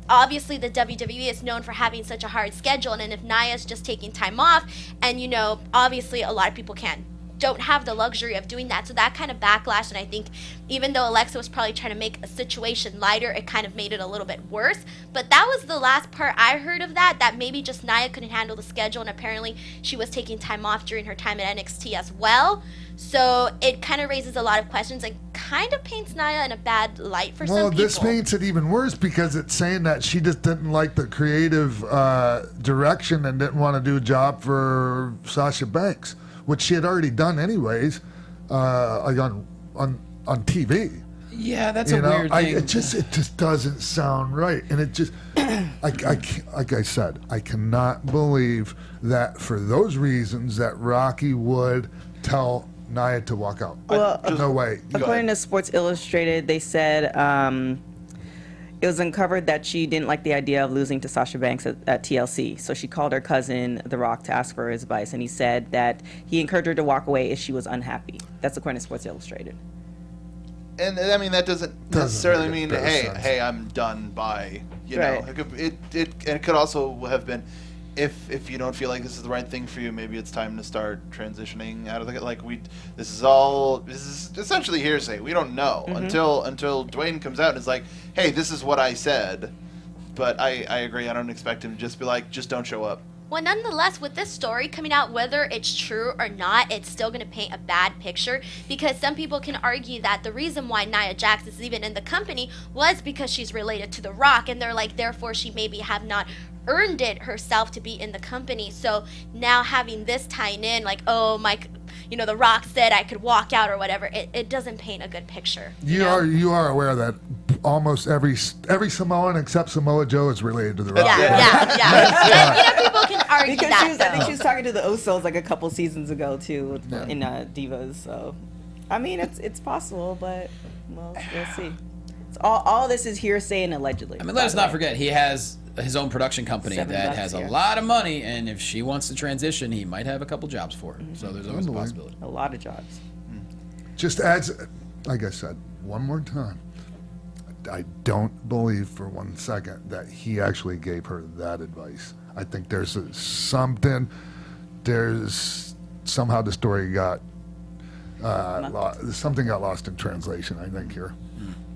S8: obviously the WWE is known for having such a hard schedule, and if Nia's just taking time off, and obviously a lot of people don't have the luxury of doing that. So that kind of backlash, and I think even though Alexa was probably trying to make a situation lighter, it kind of made it a little bit worse. But that was the last part I heard of that maybe just Nia couldn't handle the schedule, and apparently she was taking time off during her time at NXT as well. So it kind of raises a lot of questions and kind of paints Nia in a bad light for some people. Well,
S3: this paints it even worse because it's saying that she just didn't like the creative direction and didn't want to do a job for Sasha Banks, which she had already done anyways, on TV.
S6: Yeah, that's a weird thing.
S3: It just doesn't sound right, and it just, like I said, I cannot believe that for those reasons that Rocky would tell Nia to walk out.
S4: Well,
S3: no way.
S4: According to Sports Illustrated, they said It was uncovered that she didn't like the idea of losing to Sasha Banks at TLC, so she called her cousin, The Rock, to ask for his advice, and he said that he encouraged her to walk away if she was unhappy. That's according to Sports Illustrated.
S5: And I mean, that doesn't necessarily mean, hey, I'm done by, you know. It could also have been, if you don't feel like this is the right thing for you, maybe it's time to start transitioning out of the, like, this is essentially hearsay. We don't know until Dwayne comes out and is like, hey, this is what I said. But I agree. I don't expect him to just be like, just don't show up.
S8: Well, nonetheless, with this story coming out, whether it's true or not, it's still going to paint a bad picture, because some people can argue that the reason why Nia Jax is even in the company was because she's related to The Rock, and they're like, therefore she maybe have not earned it herself to be in the company. So now having this tying in, like, oh, The Rock said I could walk out or whatever, it doesn't paint a good picture.
S3: You are aware that almost every Samoan except Samoa Joe is related to The Rock.
S8: Yeah. People can argue
S4: because
S8: that.
S4: I think she was talking to the Usos like a couple seasons ago too in Divas. So, I mean, it's possible, but we'll see. It's all this is hearsay and allegedly.
S6: I mean, let us not forget he has his own production company that has a lot of money, and if she wants to transition, he might have a couple jobs for her. So there's always a possibility.
S4: A lot of jobs.
S3: Just adds, like I said, one more time. I don't believe for 1 second that he actually gave her that advice. I think there's somehow the story got something got lost in translation, I think, here.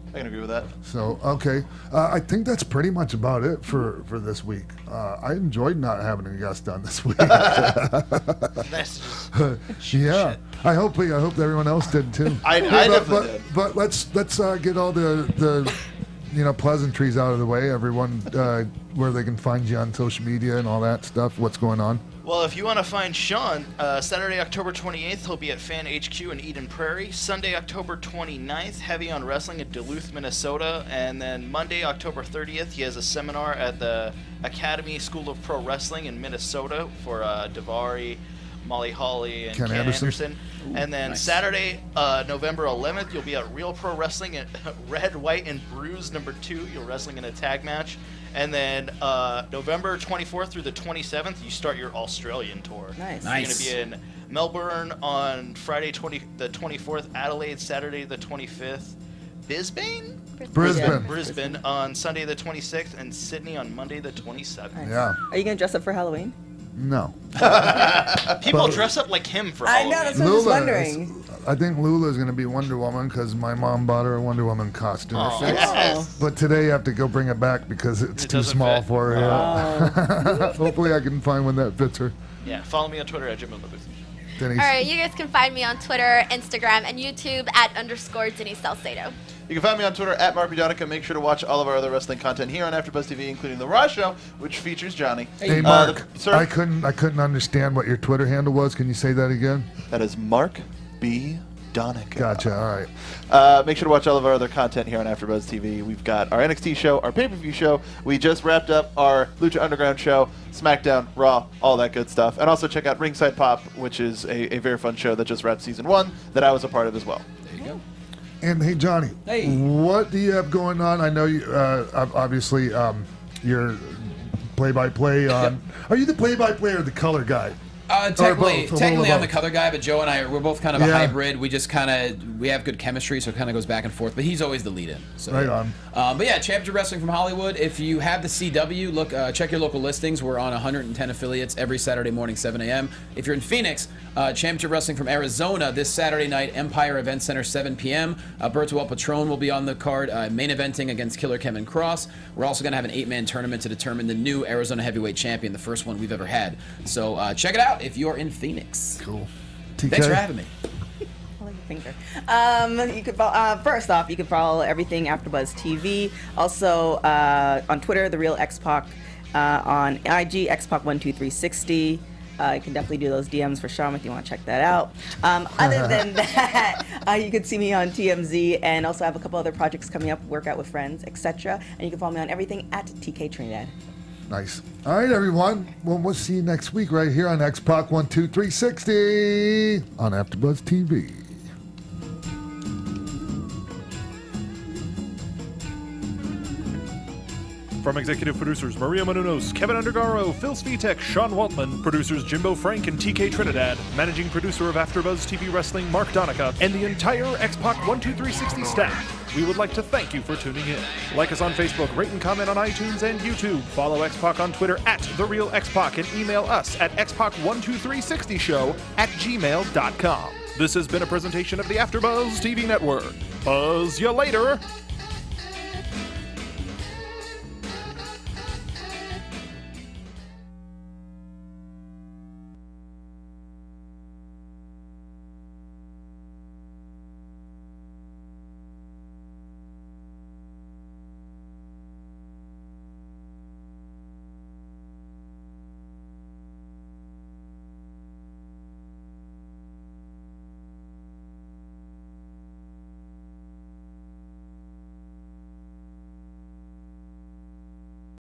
S5: I can agree with that.
S3: So, okay. I think that's pretty much about it for this week. I enjoyed not having a guest on this week. Yeah. I hope everyone else did too.
S5: I definitely did.
S3: But let's get all the pleasantries out of the way. Everyone, where they can find you on social media and all that stuff. What's going on?
S7: Well, if you want to find Sean, Saturday, October 28th, he'll be at Fan HQ in Eden Prairie. Sunday, October 29th, Heavy on Wrestling in Duluth, Minnesota. And then Monday, October 30th, he has a seminar at the Academy School of Pro Wrestling in Minnesota for Davari, Molly Holly, and Ken Anderson. And then Saturday, November 11th, you'll be at Real Pro Wrestling at Red, White, and Bruise #2. You're wrestling in a tag match. And then November 24th through the 27th, you start your Australian tour.
S4: Nice.
S7: You're going to be in Melbourne on Friday the 24th, Adelaide Saturday the 25th, Brisbane on Sunday the 26th, and Sydney on Monday the 27th.
S4: Nice.
S3: Yeah.
S4: Are you going to dress up for Halloween?
S3: No.
S7: People dress up like him for Halloween.
S4: I know, that's what I was wondering.
S3: I think Lula's going to be Wonder Woman because my mom bought her a Wonder Woman costume.
S7: Yes.
S3: But today I have to go bring it back because it's too small for her. Hopefully I can find one that fits her.
S7: Yeah, follow me on Twitter at Jim
S3: Denise.
S8: All right, you guys can find me on Twitter, Instagram, and YouTube at _Denise Salcedo.
S5: You can find me on Twitter at Mark Make sure to watch all of our other wrestling content here on AfterBuzz TV, including The Raw Show, which features Johnny.
S3: Hey, Mark, I couldn't understand what your Twitter handle was. Can you say that again?
S5: That is Mark B. Donica.
S3: Gotcha, all right.
S5: Make sure to watch all of our other content here on AfterBuzz TV. We've got our NXT show, our pay-per-view show. We just wrapped up our Lucha Underground show, SmackDown, Raw, all that good stuff. And also check out Ringside Pop, which is a very fun show that just wrapped season 1 that I was a part of as well.
S6: There you go.
S3: And hey, Johnny, what do you have going on? I know you obviously you're play-by-play on. Are you the play-by-play or the color guy?
S6: Technically I'm the color guy, but Joe and I, we're both kind of a hybrid. We just we have good chemistry, so it kind of goes back and forth. But he's always the lead-in. So,
S3: right on.
S6: But yeah, Championship Wrestling from Hollywood. If you have the CW, look, check your local listings. We're on 110 affiliates every Saturday morning, 7 a.m. If you're in Phoenix, Championship Wrestling from Arizona this Saturday night, Empire Event Center, 7 p.m. Berto El Patron will be on the card, main eventing against Killer Kevin Cross. We're also going to have an 8-man tournament to determine the new Arizona Heavyweight Champion, the first one we've ever had. So check it out if you're in Phoenix.
S3: Cool. TK?
S6: Thanks for having me.
S4: Finger. You could first off, you can follow everything AfterBuzz TV. Also on Twitter, The Real X-Pac. On IG, Xpac12360. You can definitely do those DMs for Sean if you want to check that out. Other than that, you can see me on TMZ, and also have a couple other projects coming up, Workout with Friends, etc. And you can follow me on everything at TK Trinidad.
S3: Nice. All right, everyone. Well, we'll see you next week right here on Xpac12360 on AfterBuzz TV.
S12: From executive producers Maria Menounos, Keven Undergaro, Phil Svitek, Sean Waltman, producers Jimbo Frank and TK Trinidad, managing producer of AfterBuzz TV Wrestling Mark Donica, and the entire X-Pac 12360 staff, we would like to thank you for tuning in. Like us on Facebook, rate and comment on iTunes and YouTube. Follow X-Pac on Twitter @TheRealXpac and email us at xpac12360show@gmail.com. This has been a presentation of the AfterBuzz TV Network. Buzz ya later!